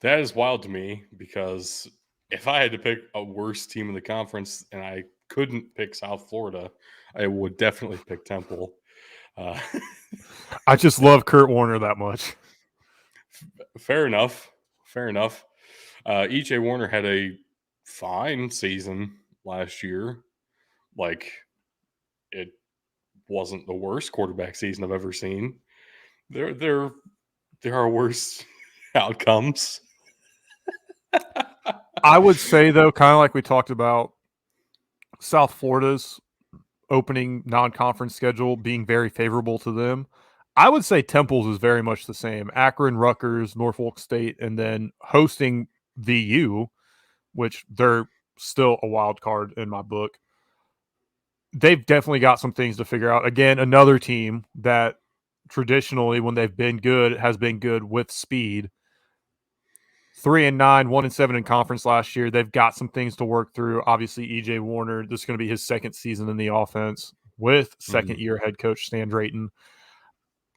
that is wild to me because if I had to pick a worse team in the conference and I couldn't pick South Florida, I would definitely pick Temple. Uh, I just love Kurt Warner that much. fair enough. Fair enough. EJ Warner had a fine season last year. Like, it wasn't the worst quarterback season I've ever seen. There are worse outcomes. I would say, though, kind of like we talked about, South Florida's opening non-conference schedule being very favorable to them. I would say Temple's is very much the same. Akron, Rutgers, Norfolk State, and then hosting VU, which they're still a wild card in my book. They've definitely got some things to figure out. Again, another team that traditionally, when they've been good, has been good with speed. 3-9, 1-7 in conference last year. They've got some things to work through. Obviously, EJ Warner, this is going to be his second season in the offense with second-year head coach Stan Drayton.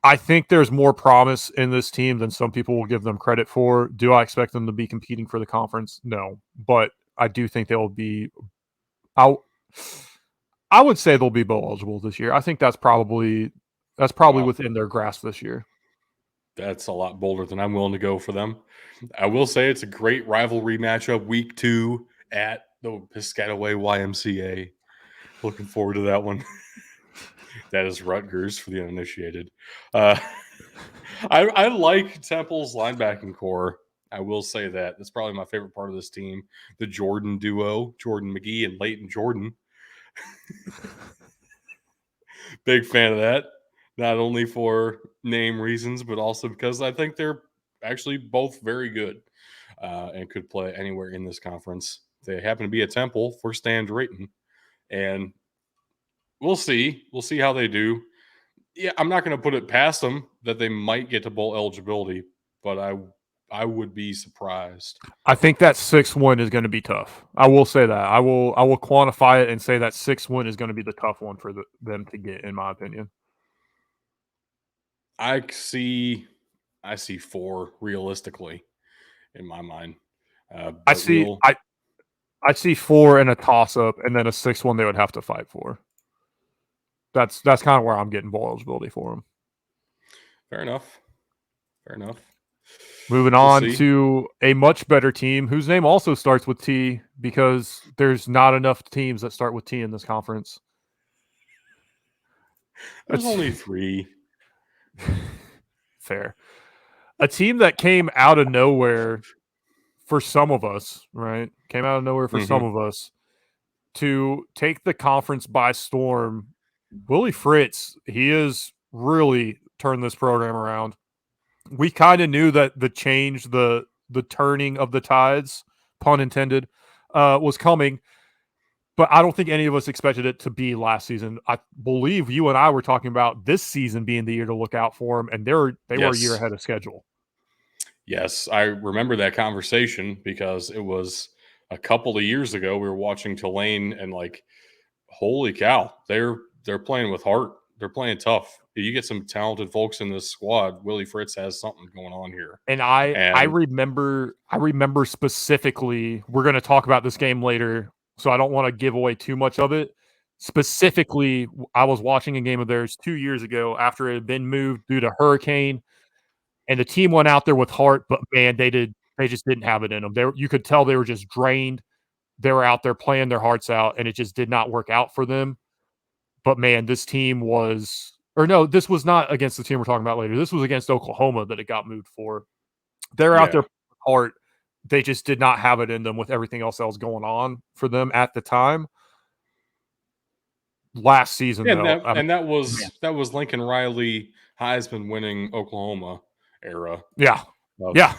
I think there's more promise in this team than some people will give them credit for. Do I expect them to be competing for the conference? No, but I do think they'll be. I would say they'll be bowl eligible this year. I think that's probably Wow. within their grasp this year. That's a lot bolder than I'm willing to go for them. I will say it's a great rivalry matchup, week 2 at the Piscataway YMCA. Looking forward to that one. That is Rutgers for the uninitiated. I like Temple's linebacking core. I will say that. That's probably my favorite part of this team. The Jordan duo, Jordan McGee and Leighton Jordan. Big fan of that. Not only for name reasons, but also because I think they're actually both very good and could play anywhere in this conference. They happen to be a Temple for Stan Drayton, and we'll see. We'll see how they do. Yeah, I'm not going to put it past them that they might get to bowl eligibility, but I would be surprised. I think that 6-1 is going to be tough. I will say that. I will quantify it and say that 6-1 is going to be the tough one for them to get, in my opinion. I see 4 realistically in my mind. I But see we'll I see 4 in a toss up, and then a 6-1 they would have to fight for. That's kind of where I'm getting bowl eligibility for them. fair enough. Fair enough. Moving We'll on see. to a much better team whose name also starts with T because there's not enough teams that start with T in this conference. There's only 3. Fair. A team that came out of nowhere for some of us, right? Came out of nowhere for some of us to take the conference by storm. Willie Fritz, he has really turned this program around. We kind of knew that the change, the turning of the tides, pun intended, was coming. But I don't think any of us expected it to be last season. I believe you and I were talking about this season being the year to look out for them, and they were a year Yes. ahead of schedule. Yes, I remember that conversation because it was a couple of years ago. We were watching Tulane and like, holy cow, they're playing with heart. They're playing tough. You get some talented folks in this squad. Willie Fritz has something going on here. And I And remember specifically, we're going to talk about this game later, so I don't want to give away too much of it. Specifically, I was watching a game of theirs 2 years ago after it had been moved due to hurricane, and the team went out there with heart, but man, they just didn't have it in them. You could tell they were just drained. They were out there playing their hearts out, and it just did not work out for them. But man, this team was, or no, this was not against the team we're talking about later. This was against Oklahoma that it got moved for. They're out there yeah, with heart. They just did not have it in them with everything else that was going on for them at the time. last season, Yeah, though. I mean, that was Lincoln Riley Heisman winning Oklahoma era yeah, of, yeah.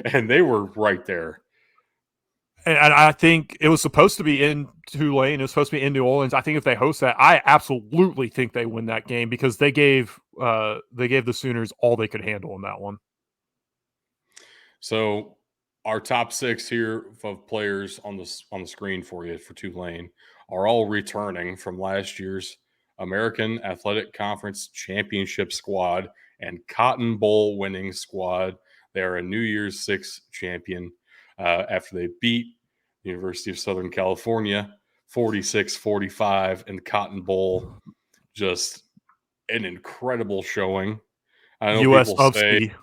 and they were right there. And I think it was supposed to be in Tulane. It was supposed to be in New Orleans. I think if they host that, I absolutely think they win that game because they gave the Sooners all they could handle in that one. So our top 6 here of players on the screen for you for Tulane are all returning from last year's American Athletic Conference Championship squad and Cotton Bowl winning squad. They are a New Year's Six champion after they beat the University of Southern California 46-45 in Cotton Bowl. Just an incredible showing. I know US people of say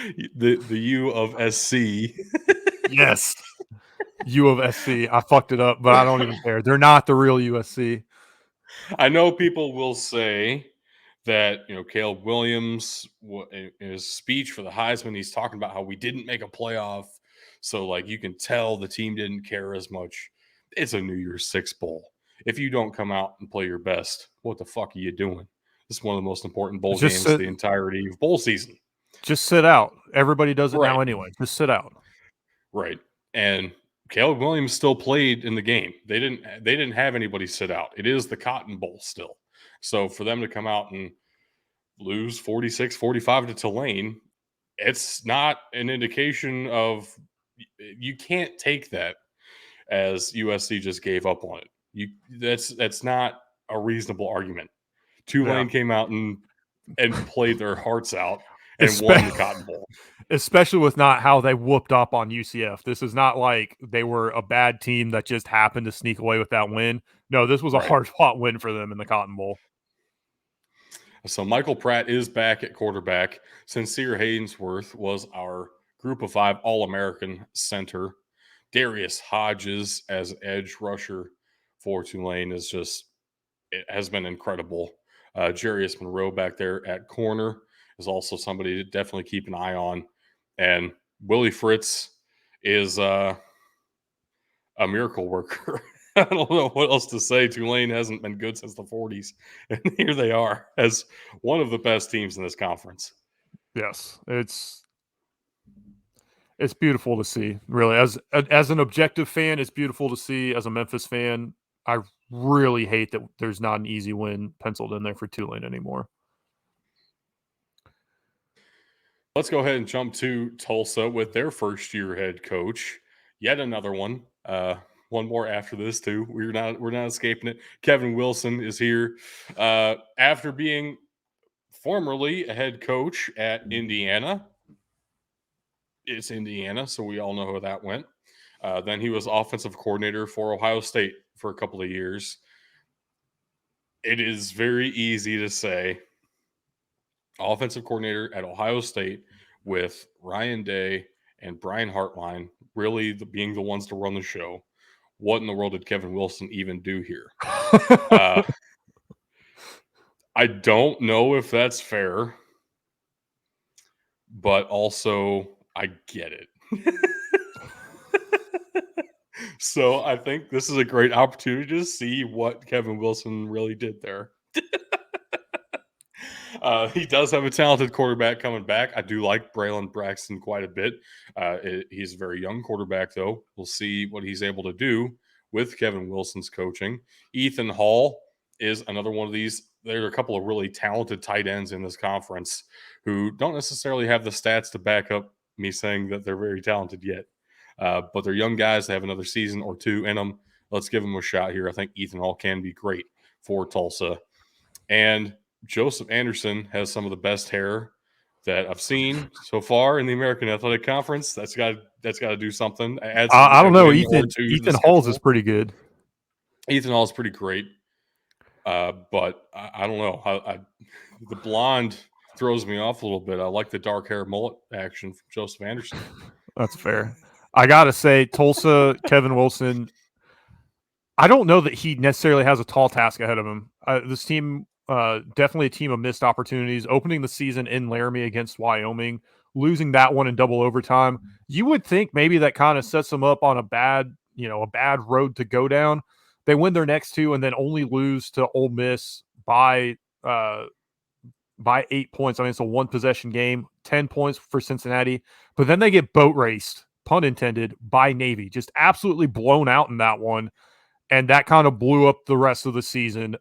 C. the U of SC. Yes. U of SC. I fucked it up, but I don't even care. They're not the real USC. I know people will say that, Caleb Williams, in his speech for the Heisman, he's talking about how we didn't make a playoff. So, like, you can tell the team didn't care as much. It's a New Year's Six bowl. If you don't come out and play your best, what the fuck are you doing? This is one of the most important bowl Just games sit, the entirety of bowl season. just sit out. Everybody does it Right. now anyway. Just sit out. Right. And Caleb Williams still played in the game. They didn't have anybody sit out. It is the Cotton Bowl still. So for them to come out and lose 46-45 to Tulane, it's not an indication of, you can't take that as USC just gave up on it. That's not a reasonable argument. Yeah. Tulane came out and played their hearts out and won the Espe- Cotton Bowl. Especially with not how they whooped up on UCF. This is not like they were a bad team that just happened to sneak away with that win. No, this was a Right. hard-fought win for them in the Cotton Bowl. So Michael Pratt is back at quarterback. Sincere Haydensworth was our Group of 5 All-American center. Darius Hodges as edge rusher for Tulane it has been incredible. Jarius Monroe back there at corner is also somebody to definitely keep an eye on. And Willie Fritz is a miracle worker. I don't know what else to say. Tulane hasn't been good since the 40s. And here they are as one of the best teams in this conference. Yes, it's beautiful to see. Really, as an objective fan, it's beautiful to see. As a Memphis fan, I really hate that there's not an easy win penciled in there for Tulane anymore. Let's go ahead and jump to Tulsa with their first year head coach. Yet another one. One more after this too. We're not escaping it. Kevin Wilson is here after being formerly a head coach at Indiana. It's Indiana, so we all know how that went. Then he was offensive coordinator for Ohio State for a couple of years. It is very easy to say offensive coordinator at Ohio State with Ryan Day and Brian Hartline really being the ones to run the show. What in the world did Kevin Wilson even do here? I don't know if that's fair, but also I get it. So I think this is a great opportunity to see what Kevin Wilson really did there. He does have a talented quarterback coming back. I do like Braylon Braxton quite a bit. He's a very young quarterback, though. We'll see what he's able to do with Kevin Wilson's coaching. Ethan Hall is another one of these. There are a couple of really talented tight ends in this conference who don't necessarily have the stats to back up me saying that they're very talented yet. But they're young guys. They have another season or two in them. Let's give them a shot here. I think Ethan Hall can be great for Tulsa. And Joseph Anderson has some of the best hair that I've seen so far in the American Athletic Conference. That's got to do something. Adds I a don't know. win or Ethan two to the Ethan Halls is schedule. pretty good. Ethan Hall is pretty great, but I don't know. The blonde throws me off a little bit. I like the dark hair mullet action from Joseph Anderson. That's fair. I gotta say, Tulsa, Kevin Wilson. I don't know that he necessarily has a tall task ahead of him. This team, definitely a team of missed opportunities. Opening the season in Laramie against Wyoming, losing that one in double overtime. You would think maybe that kind of sets them up on a bad road to go down. They win their next two and then only lose to Ole Miss by 8 points. I mean, it's a one possession game, 10 points for Cincinnati, but then they get boat raced, pun intended, by Navy. Just absolutely blown out in that one. And that kind of blew up the rest of the season.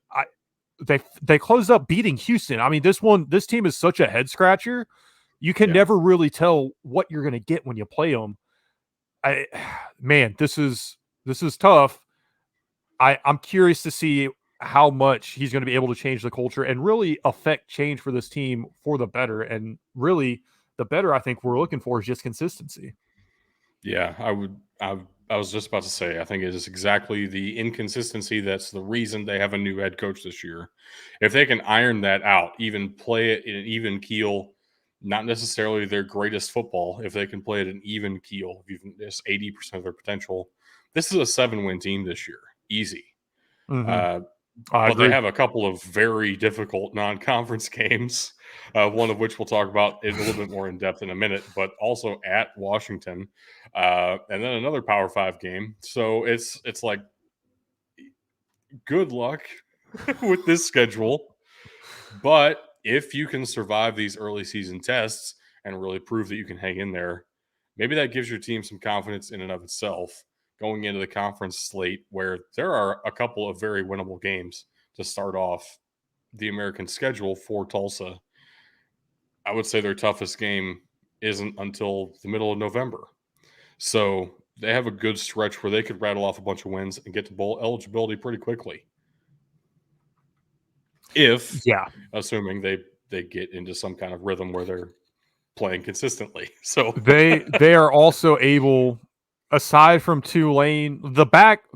They closed up beating Houston. I mean, this team is such a head scratcher. You can never really tell what you're going to get when you play them. Man, this is tough. I'm curious to see how much he's going to be able to change the culture and really affect change for this team for the better. And really, the better I think we're looking for is just consistency. Yeah, I was just about to say, I think it is exactly the inconsistency that's the reason they have a new head coach this year. If they can iron that out, even play it in an even keel, not necessarily their greatest football, if they can play it an even keel, even just 80% of their potential, this is a 7-win team this year. Easy. I But they agree. have a couple of very difficult non-conference games, one of which we'll talk about in a little bit more in depth in a minute, but also at Washington, and then another Power 5 game. So it's like, good luck with this schedule. But if you can survive these early season tests and really prove that you can hang in there, maybe that gives your team some confidence in and of itself going into the conference slate, where there are a couple of very winnable games to start off the American schedule for Tulsa. I would say their toughest game isn't until the middle of November. So they have a good stretch where they could rattle off a bunch of wins and get to bowl eligibility pretty quickly. Assuming they get into some kind of rhythm where they're playing consistently. So they are also able, aside from Tulane, the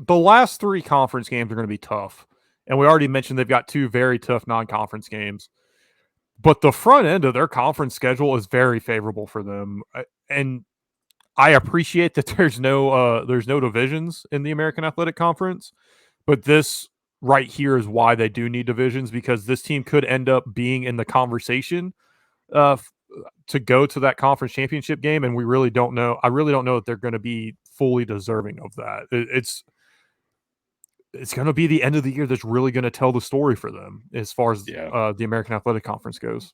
last three conference games are going to be tough. And we already mentioned they've got two very tough non-conference games. But the front end of their conference schedule is very favorable for them. And I appreciate that there's no divisions in the American Athletic Conference, but this right here is why they do need divisions, because this team could end up being in the conversation to go to that conference championship game, and we really don't know. I really don't know that they're going to be fully deserving of that. It's going to be the end of the year that's really going to tell the story for them as far as the American Athletic Conference goes.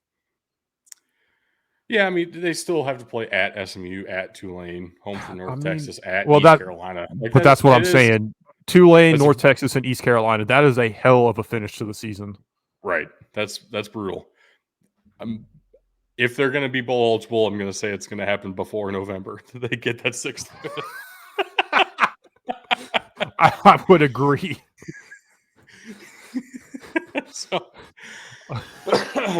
Yeah, I mean, they still have to play at SMU, at Tulane, home for North Texas, at East Carolina. But that's what I'm saying. Tulane, North Texas, and East Carolina. That is a hell of a finish to the season. Right. That's brutal. If they're going to be bowl eligible, I'm going to say it's going to happen before November. They get that 6th win. I would agree. So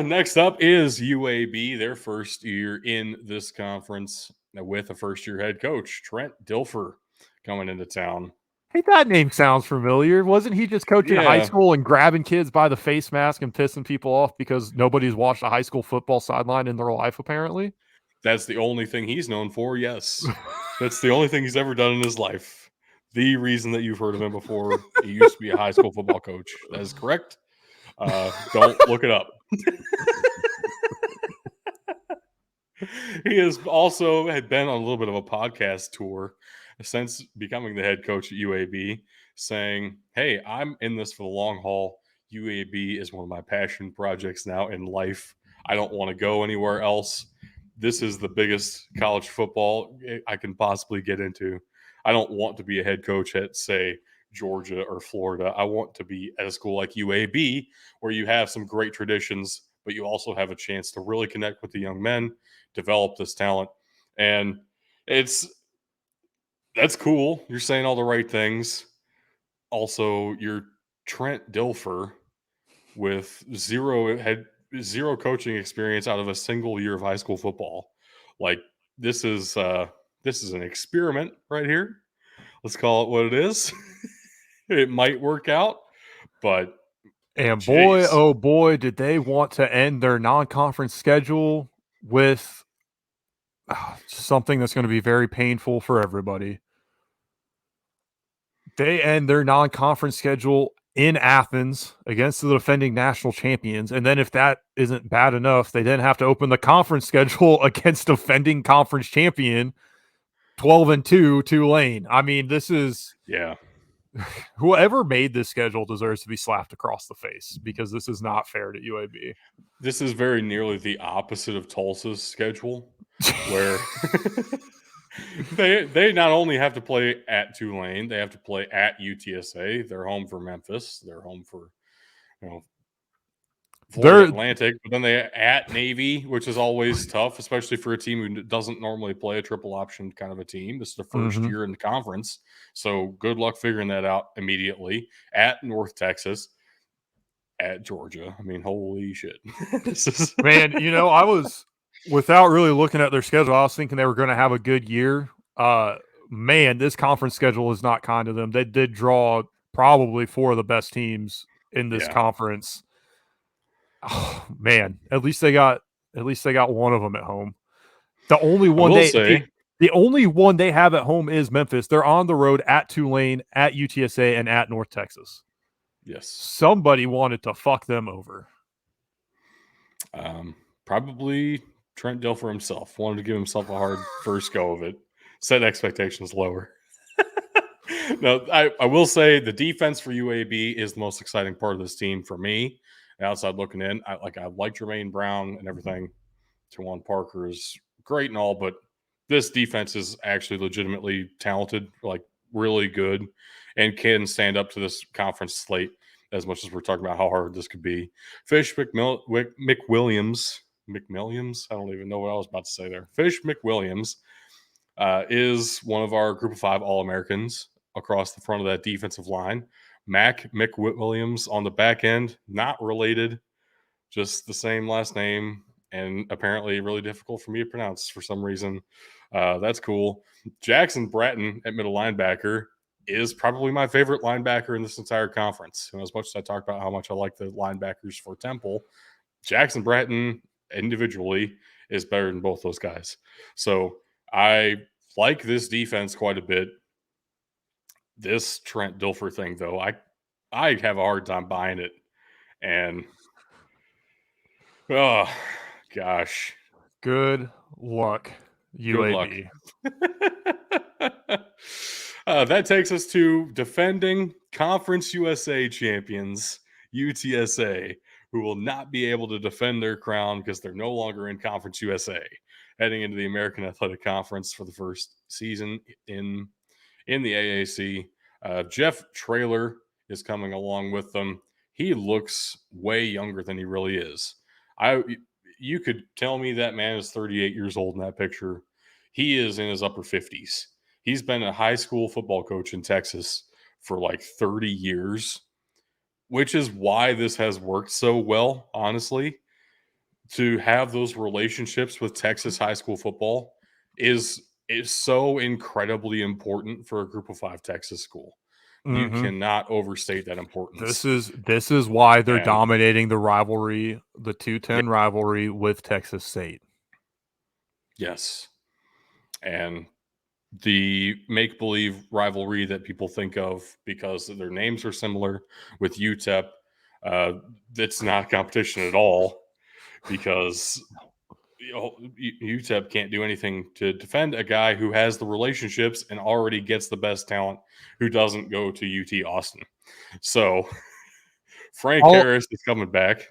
next up is UAB, their first year in this conference with a first-year head coach, Trent Dilfer, coming into town. Hey, that name sounds familiar. Wasn't he just coaching high school and grabbing kids by the face mask and pissing people off because nobody's watched a high school football sideline in their life, apparently? That's the only thing he's known for, yes. That's the only thing he's ever done in his life. The reason that you've heard of him before, he used to be a high school football coach. That is correct. Don't look it up. He has also had been on a little bit of a podcast tour since becoming the head coach at UAB, saying, hey, I'm in this for the long haul. UAB is one of my passion projects now in life. I don't want to go anywhere else. This is the biggest college football I can possibly get into. I don't want to be a head coach at, say, Georgia or Florida. I want to be at a school like UAB, where you have some great traditions, but you also have a chance to really connect with the young men, develop this talent. And that's cool. You're saying all the right things. Also, you're Trent Dilfer with zero coaching experience out of a single year of high school football. Like, this is an experiment right here. Let's call it what it is. It might work out, but boy, oh boy, did they want to end their non-conference schedule with something that's going to be very painful for everybody. They end their non-conference schedule in Athens against the defending national champions. And then if that isn't bad enough, they then have to open the conference schedule against defending conference champion 12-2 Tulane. I mean, this is whoever made this schedule deserves to be slapped across the face because this is not fair to UAB. This is very nearly the opposite of Tulsa's schedule, where they not only have to play at Tulane, they have to play at UTSA. They're home for Memphis. They're home for you know Florida They're Atlantic, but then they at Navy, which is always tough, especially for a team who doesn't normally play a triple option kind of a team. This is the first mhm. year in the conference, so good luck figuring that out immediately. At North Texas, at Georgia. I mean, holy shit! This is Man, I was without really looking at their schedule, I was thinking they were going to have a good year. Man, this conference schedule is not kind to them. They did draw probably four of the best teams in this yeah. conference. Oh, man, at least they got one of them at home. The only I one will they say the only one they have at home is Memphis. They're on the road at Tulane, at UTSA, and at North Texas. yes. Somebody wanted to fuck them over. Probably Trent Dilfer himself wanted to give himself a hard first go of it, set expectations lower. No, I will say the defense for UAB is the most exciting part of this team for me. Outside looking in, I like Jermaine Brown and everything. Tawan Parker is great and all, but this defense is actually legitimately talented, like really good, and can stand up to this conference slate as much as we're talking about how hard this could be. Fish McWilliams, I don't even know what I was about to say there. Fish McWilliams is one of our group of five All Americans across the front of that defensive line. Mac McWilliams on the back end, not related, just the same last name, and apparently really difficult for me to pronounce for some reason. That's cool. Jackson Bratton at middle linebacker is probably my favorite linebacker in this entire conference. And as much as I talk about how much I like the linebackers for Temple, Jackson Bratton individually is better than both those guys. So I like this defense quite a bit. This Trent Dilfer thing, though, I have a hard time buying it. And oh gosh, Good luck, good luck. UAB. That takes us to defending Conference USA champions, UTSA, who will not be able to defend their crown because they're no longer in Conference USA, heading into the American Athletic Conference for the first season in the AAC. Jeff Traylor is coming along with them. He looks way younger than he really is. You could tell me that man is 38 years old in that picture. He is in his upper 50s. He's been a high school football coach in Texas for like 30 years, which is why this has worked so well, honestly. To have those relationships with Texas high school football is so incredibly important for a group of five Texas school. You Mm-hmm. cannot overstate that This importance. is this is why they're And dominating the rivalry, the 210 yeah, rivalry with Texas State. yes. And the make believe rivalry that people think of because their names are similar with UTEP, it's not competition at all because UTEP can't do anything to defend a guy who has the relationships and already gets the best talent who doesn't go to UT Austin. So Frank All Harris is coming back,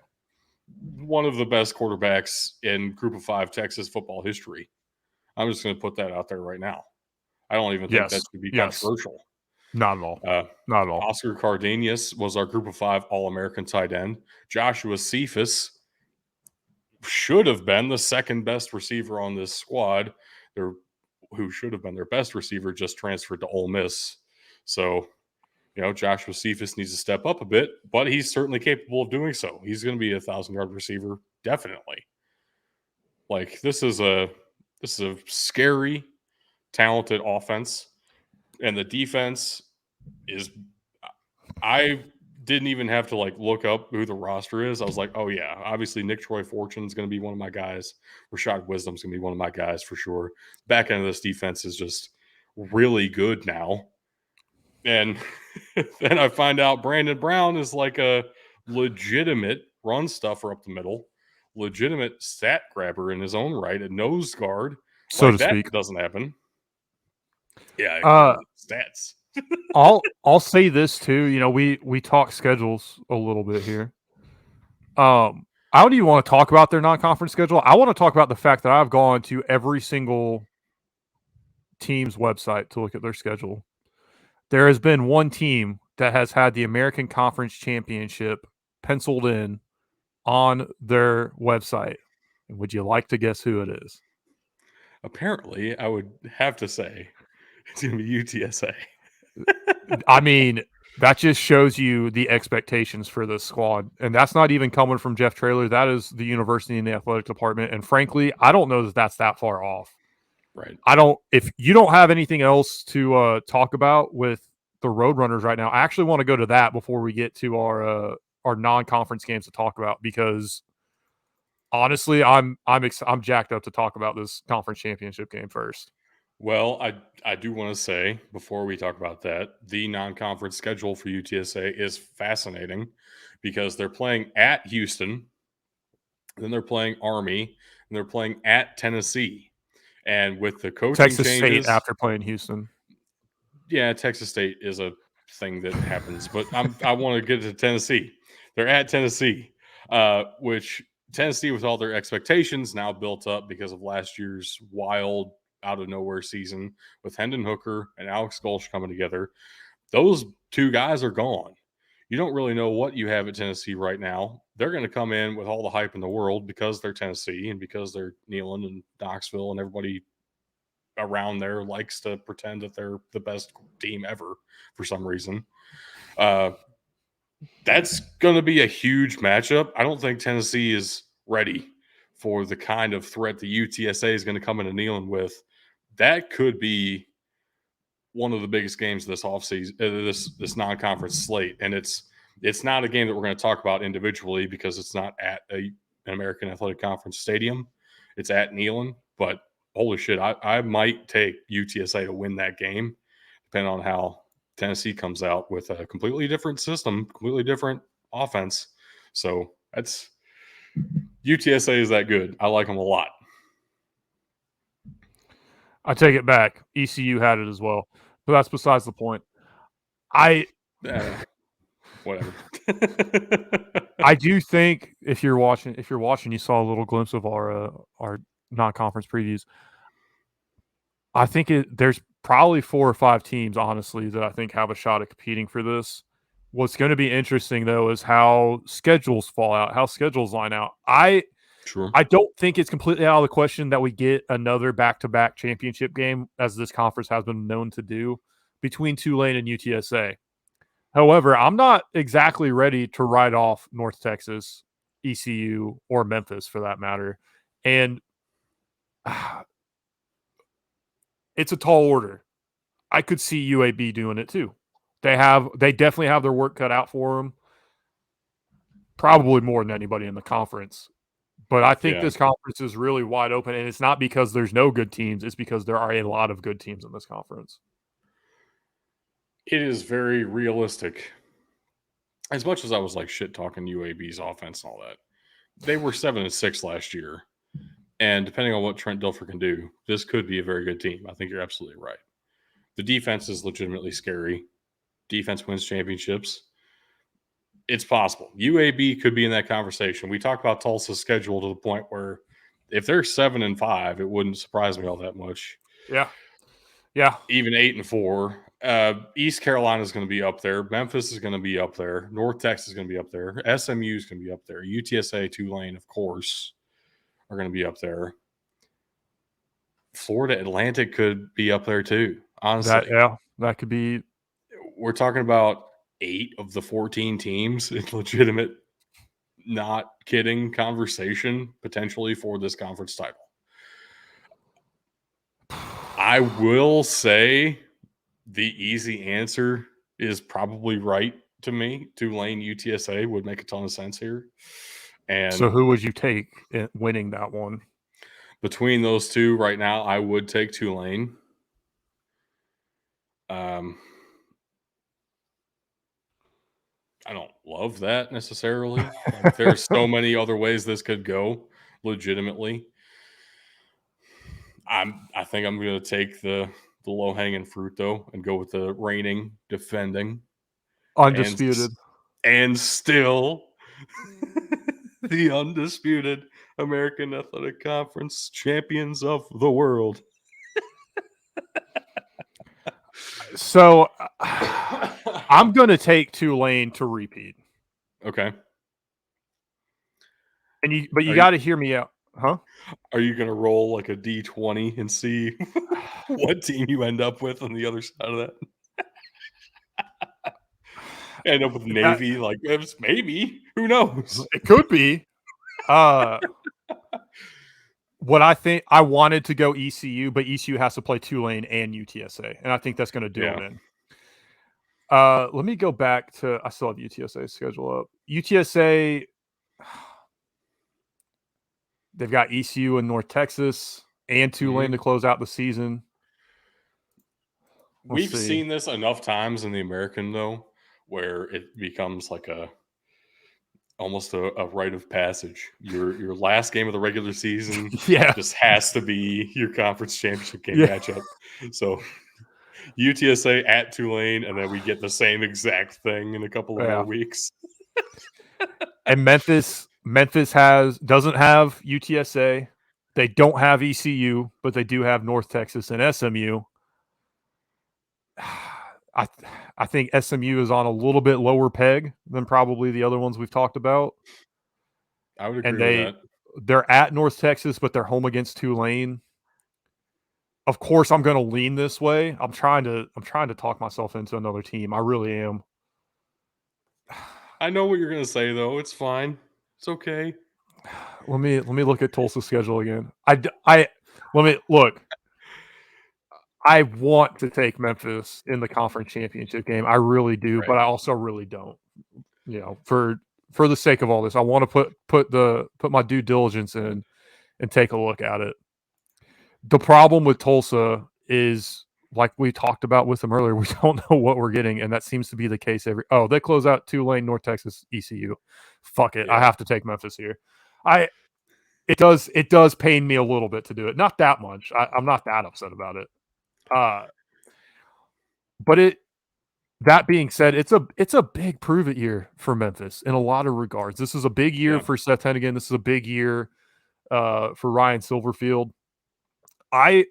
one of the best quarterbacks in Group of Five Texas football history. I'm just going to put that out there right now. I don't even think that yes, should be yes, controversial. not at all, Uh, not at all. Oscar Cardenas was our Group of Five All American tight end. Joshua Cephas should have been the second best receiver on this squad. They're, who should have been their best receiver just transferred to Ole Miss. So, Joshua Cephas needs to step up a bit, but he's certainly capable of doing so. He's going to be a 1,000-yard receiver, definitely. Like this is a scary, talented offense, and the defense is. I didn't even have to look up who the roster is. I was like, oh yeah, obviously Nick Troy Fortune is going to be one of my guys. Rashad Wisdom's going to be one of my guys for sure. Back end of this defense is just really good now. And then I find out Brandon Brown is like a legitimate run stuffer up the middle, legitimate stat grabber in his own right, a nose guard. So Like to that speak. doesn't happen. Yeah, Uh, stats. I'll say this too. You know, we talk schedules a little bit here. I don't even want to talk about their non-conference schedule. I want to talk about the fact that I've gone to every single team's website to look at their schedule. There has been one team that has had the American Conference Championship penciled in on their website. And would you like to guess who it is? Apparently, I would have to say it's going to be UTSA. I mean, that just shows you the expectations for this squad. And that's not even coming from Jeff Traylor. That is the university and the athletic department. And frankly, I don't know that that's that far off. Right. If you don't have anything else to talk about with the Roadrunners right now, I actually want to go to that before we get to our non-conference games to talk about, because honestly, I'm jacked up to talk about this conference championship game first. Well, I do want to say before we talk about that, the non-conference schedule for UTSA is fascinating because they're playing at Houston, then they're playing Army, and they're playing at Tennessee. And with the coaching Texas State changes, after playing Houston. yeah, Texas State is a thing that happens, but I want to get to Tennessee. They're at Tennessee, which Tennessee, with all their expectations now built up because of last year's wild, out of nowhere season with Hendon Hooker and Alex Gulch coming together, those two guys are gone. You don't really know what you have at Tennessee right now. They're going to come in with all the hype in the world because they're Tennessee and because they're Neyland and Knoxville, and everybody around there likes to pretend that they're the best team ever for some reason. That's going to be a huge matchup. I don't think Tennessee is ready for the kind of threat the UTSA is going to come into Neyland with. That could be one of the biggest games this offseason, this non-conference slate, and it's not a game that we're going to talk about individually because it's not at an American Athletic Conference stadium. It's at Neyland, but holy shit, I might take UTSA to win that game, depending on how Tennessee comes out with a completely different system, completely different offense. So that's UTSA is that good. I like them a lot. I take it back. ECU had it as well, but that's besides the point. I Whatever. I do think if you're watching, you saw a little glimpse of our non-conference previews. I think there's probably 4 or 5 teams, honestly, that I think have a shot at competing for this. What's going to be interesting though is how schedules fall out, how schedules line out. Sure. I don't think it's completely out of the question that we get another back-to-back championship game, as this conference has been known to do, between Tulane and UTSA. However, I'm not exactly ready to write off North Texas, ECU, or Memphis for that matter. And it's a tall order. I could see UAB doing it too. They definitely have their work cut out for them, probably more than anybody in the conference. But I think this conference is really wide open, and it's not because there's no good teams. It's because there are a lot of good teams in this conference. It is very realistic. As much as I was like shit talking UAB's offense and all that, they were 7-6 last year. And depending on what Trent Dilfer can do, this could be a very good team. I think you're absolutely right. The defense is legitimately scary. Defense wins championships. It's possible. UAB could be in that conversation. We talked about Tulsa's schedule to the point where if they're 7-5, it wouldn't surprise me all that much. Yeah. Yeah. Even 8-4. East Carolina is going to be up there. Memphis is going to be up there. North Texas is going to be up there. SMU is going to be up there. UTSA, Tulane, of course, are going to be up there. Florida Atlantic could be up there too, honestly. That could be. We're talking about 8 of the 14 teams in legitimate, not kidding, conversation potentially for this conference title. I will say the easy answer is probably right to me. Tulane UTSA would make a ton of sense here. And so who would you take in winning that one? Between those two right now, I would take Tulane. I don't love that necessarily. Like, there's so many other ways this could go legitimately. I think I'm going to take the the low hanging fruit though and go with the reigning, defending, Undisputed. and still the undisputed American Athletic Conference champions of the world. So I'm going to take Tulane to repeat. Okay. But you got to hear me out. Huh? Are you going to roll like a D20 and see what team you end up with on the other side of that? End up with Navy, like maybe. Who knows? It could be. What I think, I wanted to go ECU, but ECU has to play Tulane and UTSA, and I think that's going to do it in. Let me go back to. I still have UTSA schedule up. UTSA, they've got ECU in North Texas and Tulane to close out the season. We've seen this enough times in the American though, where it becomes like almost a rite of passage. Your last game of the regular season just has to be your conference championship game matchup. So UTSA at Tulane, and then we get the same exact thing in a couple of more weeks. And Memphis doesn't have UTSA. They don't have ECU, but they do have North Texas and SMU. I think SMU is on a little bit lower peg than probably the other ones we've talked about. I would agree with that. They're at North Texas, but they're home against Tulane. Of course, I'm going to lean this way. I'm trying to talk myself into another team. I really am. I know what you're going to say though. It's fine. It's okay. Let me look at Tulsa's schedule again. Let me look. I want to take Memphis in the conference championship game. I really do, but I also really don't. You know, for the sake of all this, I want to put my due diligence in and take a look at it. The problem with Tulsa is, like we talked about with them earlier, we don't know what we're getting, and that seems to be the case they close out Tulane, North Texas, ECU. Fuck it. Yeah. I have to take Memphis here. It does pain me a little bit to do it. Not that much. I'm not that upset about it. But that being said, it's a big prove it year for Memphis in a lot of regards. This is a big year for Seth Hennigan. This is a big year for Ryan Silverfield. I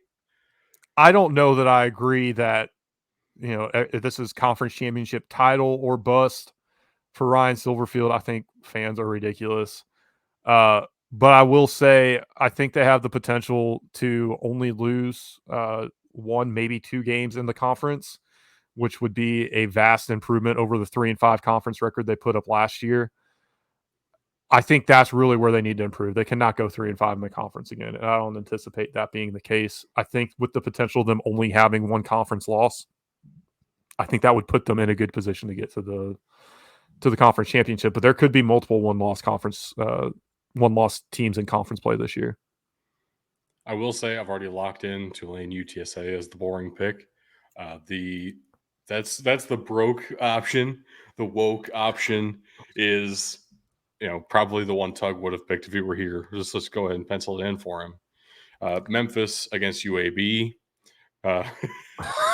don't know that I agree that, you know, this is conference championship title or bust for Ryan Silverfield. I think fans are ridiculous. But I will say, I think they have the potential to only lose one, maybe two games in the conference, which would be a vast improvement over the 3-5 conference record they put up last year. I think that's really where they need to improve. They cannot go 3-5 in the conference again. And I don't anticipate that being the case. I think with the potential of them only having one conference loss, I think that would put them in a good position to get to the conference championship. But there could be multiple one-loss teams in conference play this year. I will say I've already locked in Tulane UTSA as the boring pick. That's the broke option. The woke option is, you know, probably the one Tug would have picked if he were here. Let's go ahead and pencil it in for him. Memphis against UAB for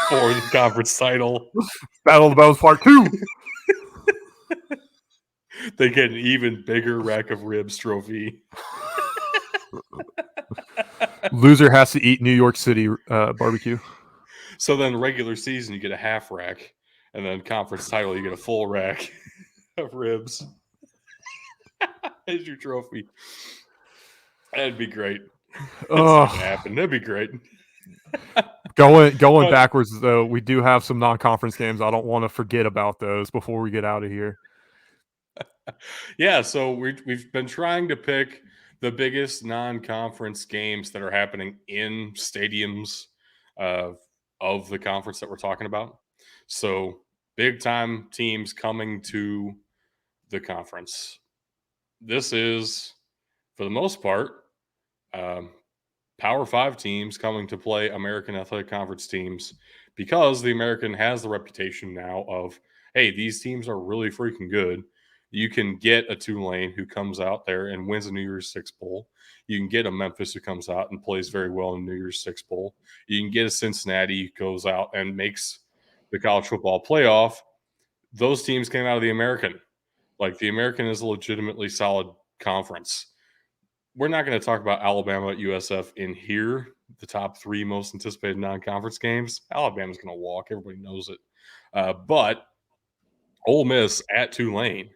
the conference title. Battle of the Bells Part 2. They get an even bigger rack of ribs trophy. Loser has to eat New York City barbecue. So then regular season, you get a half rack. And then conference title, you get a full rack of ribs as your trophy. That'd be great. It's not gonna happen. That'd be great. Going backwards though, we do have some non-conference games. I don't want to forget about those before we get out of here. Yeah, so we've been trying to pick the biggest non-conference games that are happening in stadiums of the conference that we're talking about. So big time teams coming to the conference. This is, for the most part, Power 5 teams coming to play American Athletic Conference teams, because the American has the reputation now of, hey, these teams are really freaking good. You can get a Tulane who comes out there and wins a New Year's Six bowl. You can get a Memphis who comes out and plays very well in the New Year's Six bowl. You can get a Cincinnati who goes out and makes the college football playoff. Those teams came out of the American. Like, the American is a legitimately solid conference. We're not going to talk about Alabama at USF in here, the top 3 most anticipated non-conference games. Alabama's going to walk. Everybody knows it. But Ole Miss at Tulane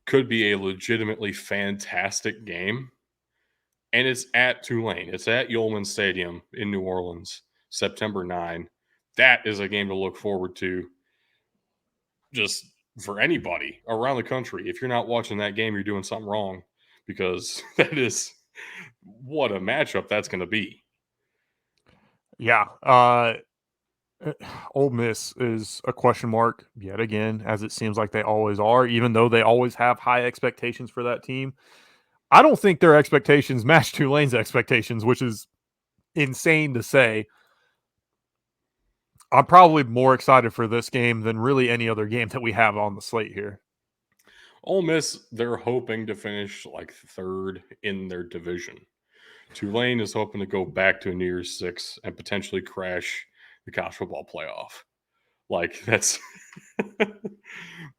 could be a legitimately fantastic game. And it's at Tulane. It's at Yulman Stadium in New Orleans, September 9. That is a game to look forward to just for anybody around the country. If you're not watching that game, you're doing something wrong, because that is what a matchup that's going to be. Yeah. Ole Miss is a question mark yet again, as it seems like they always are, even though they always have high expectations for that team. I don't think their expectations match Tulane's expectations, which is insane to say. I'm probably more excited for this game than really any other game that we have on the slate here. Ole Miss, they're hoping to finish like 3rd in their division. Tulane is hoping to go back to a New Year's Six and potentially crash the college football playoff. Like, that's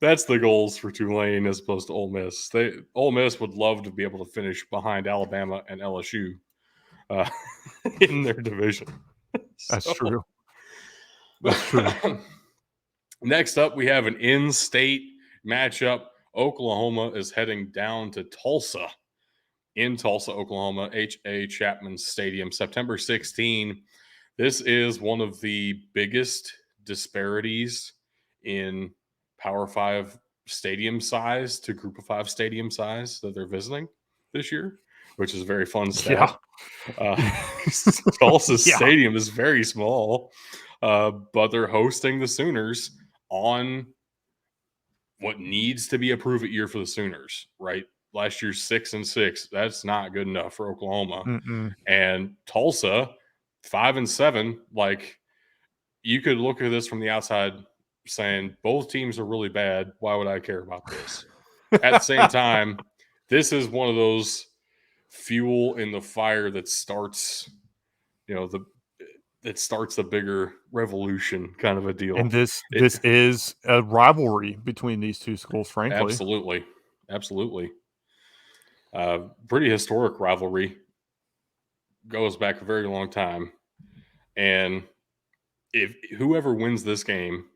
that's the goals for Tulane as opposed to Ole Miss. Ole Miss would love to be able to finish behind Alabama and LSU in their division. That's true. That's true. Next up, we have an in-state matchup. Oklahoma is heading down to Tulsa, in Tulsa, Oklahoma, H.A. Chapman Stadium, September 16. This is one of the biggest disparities in Power 5 stadium size to Group of 5 stadium size that they're visiting this year, which is a very fun stat. Tulsa Stadium is very small, but they're hosting the Sooners on what needs to be a prove-it year for the Sooners, right? Last year's 6-6. That's not good enough for Oklahoma. And Tulsa, 5-7. Like, you could look at this from the outside saying both teams are really bad. Why would I care about this? At the same time, this is one of those fuel in the fire that starts, that starts a bigger revolution kind of a deal. And this is a rivalry between these two schools, frankly. Absolutely. Pretty historic rivalry. Goes back a very long time. And if whoever wins this game,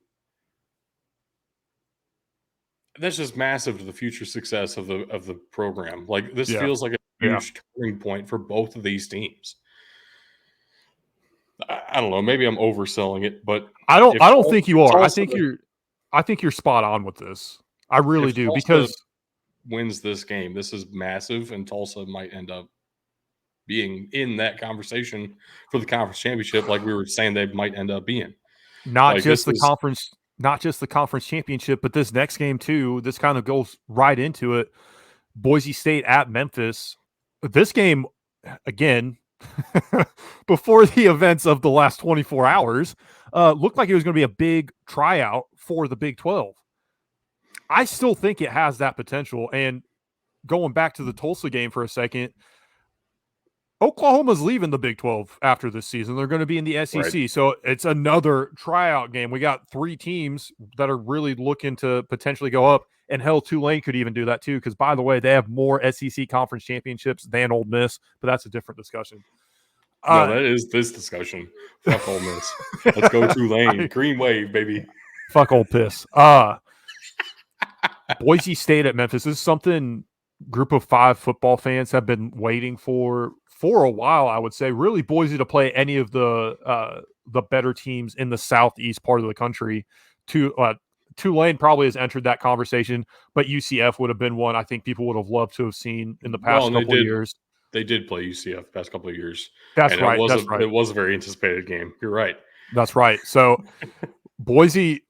that's just massive to the future success of the program. Like, this feels like a huge turning point for both of these teams. I don't know. Maybe I'm overselling it, but I don't think you are. I think you're spot on with this. I really do, because wins this game, this is massive, and Tulsa might end up being in that conversation for the conference championship, like we were saying they might end up being. Not just the conference championship, but this next game too. This kind of goes right into it. Boise State at Memphis. This game, again, before the events of the last 24 hours, looked like it was going to be a big tryout for the Big 12. I still think it has that potential. And going back to the Tulsa game for a second, Oklahoma's leaving the Big 12 after this season. They're going to be in the SEC. Right. So it's another tryout game. We got 3 teams that are really looking to potentially go up. And hell, Tulane could even do that too, because, by the way, they have more SEC conference championships than Ole Miss, but that's a different discussion. No, that is this discussion. Fuck Ole Miss. Let's go Tulane. Green wave, baby. Fuck Ole Piss. Boise State at Memphis is something Group of 5 football fans have been waiting for a while, I would say. Really, Boise to play any of the better teams in the southeast part of the country. Tulane probably has entered that conversation, but UCF would have been one I think people would have loved to have seen in the past couple of years. They did play UCF the past couple of years. That's right. It was a very anticipated game. You're right. That's right. So Boise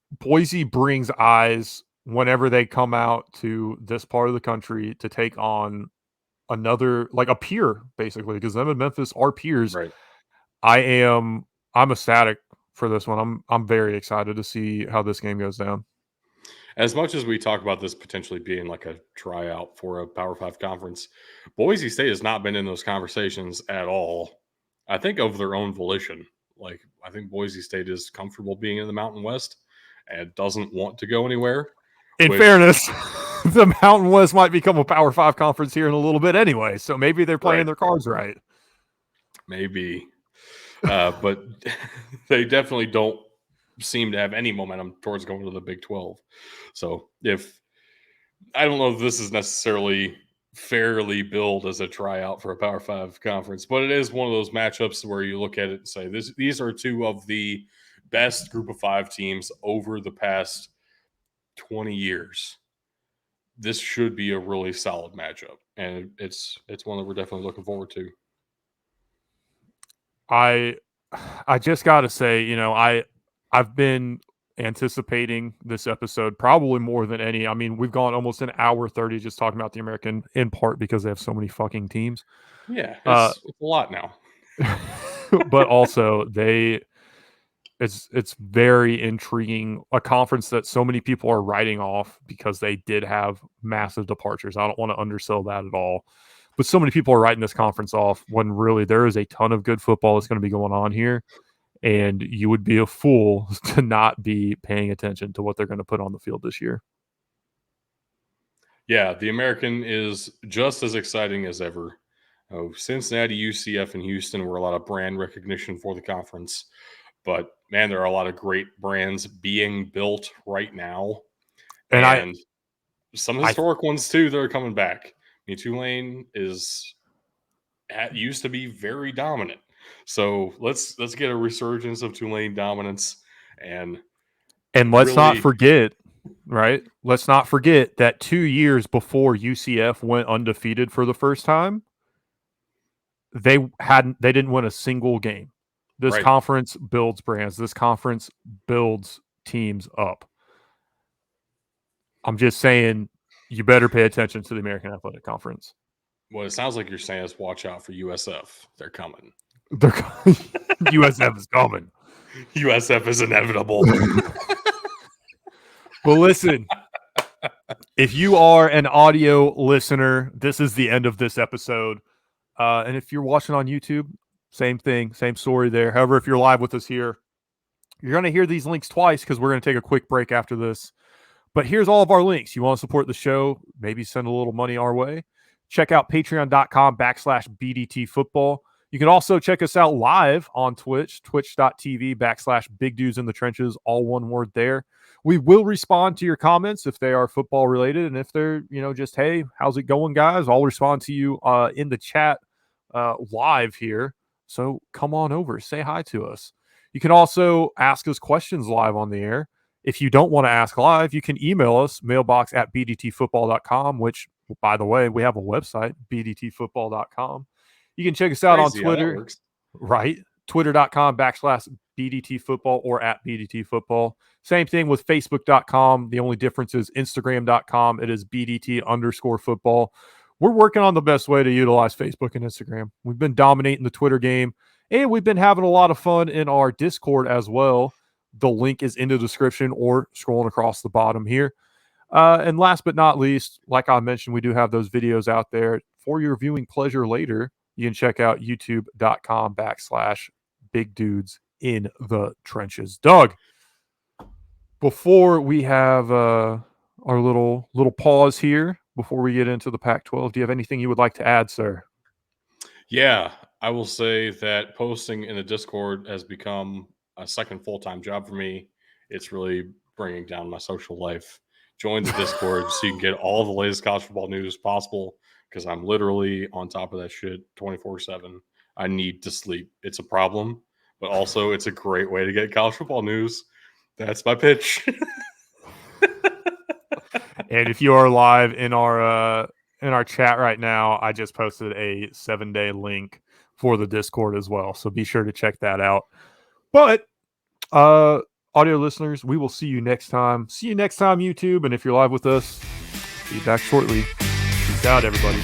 brings eyes whenever they come out to this part of the country to take on another, like a peer, basically, because them and Memphis are peers. Right. I'm ecstatic for this one. I'm very excited to see how this game goes down. As much as we talk about this potentially being like a tryout for a Power Five conference, Boise State has not been in those conversations at all. I think of their own volition. Like, I think Boise State is comfortable being in the Mountain West and doesn't want to go anywhere. In Which, fairness, the Mountain West might become a Power 5 conference here in a little bit anyway, so maybe they're playing right, their cards right. maybe. But they definitely don't seem to have any momentum towards going to the Big 12. So I don't know if this is necessarily fairly billed as a tryout for a Power Five conference, but it is one of those matchups where you look at it and say, these are two of the best group of five teams over the past 20 years. This should be a really solid matchup, and it's one that we're definitely looking forward to. I just got to say, I've been anticipating this episode probably more than any. I mean, we've gone almost an hour 30 just talking about the American, in part because they have so many fucking teams. Yeah, it's a lot now. But also it's very intriguing, a conference that so many people are writing off because they did have massive departures. I don't want to undersell that at all. But so many people are writing this conference off when really there is a ton of good football that's going to be going on here. And you would be a fool to not be paying attention to what they're going to put on the field this year. Yeah, the American is just as exciting as ever. Cincinnati, UCF, and Houston were a lot of brand recognition for the conference. But, man, there are a lot of great brands being built right now. And some historic ones, too, that are coming back. I mean, Tulane used to be very dominant. So let's get a resurgence of Tulane dominance. And let's not forget, right? Let's not forget that 2 years before UCF went undefeated for the first time, they didn't win a single game. This conference builds brands. This conference builds teams up. I'm just saying, you better pay attention to the American Athletic Conference. What it sounds like you're saying is watch out for USF. They're coming. USF is coming. USF is inevitable. But listen, if you are an audio listener, this is the end of this episode. And if you're watching on YouTube, same thing, same story there. However, if you're live with us here, you're going to hear these links twice because we're going to take a quick break after this. But here's all of our links. You want to support the show, maybe send a little money our way. Check out patreon.com/BDT football. You can also check us out live on Twitch, twitch.tv/Big Dudes in the Trenches, all one word there. We will respond to your comments if they are football related. And if they're, just, hey, how's it going, guys? I'll respond to you in the chat live here. So come on over, say hi to us. You can also ask us questions live on the air. If you don't want to ask live, you can email us, mailbox@bdtfootball.com, which, by the way, we have a website, bdtfootball.com. You can check us out on Twitter, right? Twitter.com/BDTfootball or @BDTfootball. Same thing with Facebook.com. The only difference is Instagram.com. It is BDT_football. We're working on the best way to utilize Facebook and Instagram. We've been dominating the Twitter game, and we've been having a lot of fun in our Discord as well. The link is in the description or scrolling across the bottom here. And last but not least, like I mentioned, we do have those videos out there for your viewing pleasure later. You can check out youtube.com/Big Dudes in the Trenches. Doug, before we have our little pause here, before we get into the Pac-12, do you have anything you would like to add, sir? Yeah, I will say that posting in the Discord has become a second full-time job for me. It's really bringing down my social life. Join the Discord so you can get all the latest college football news possible, because I'm literally on top of that shit 24/7. I need to sleep. It's a problem, but also it's a great way to get college football news. That's my pitch. And if you are live in our chat right now, I just posted a 7-day link for the Discord as well. So be sure to check that out. But audio listeners, we will see you next time. See you next time, YouTube. And if you're live with us, be back shortly. Peace out, everybody.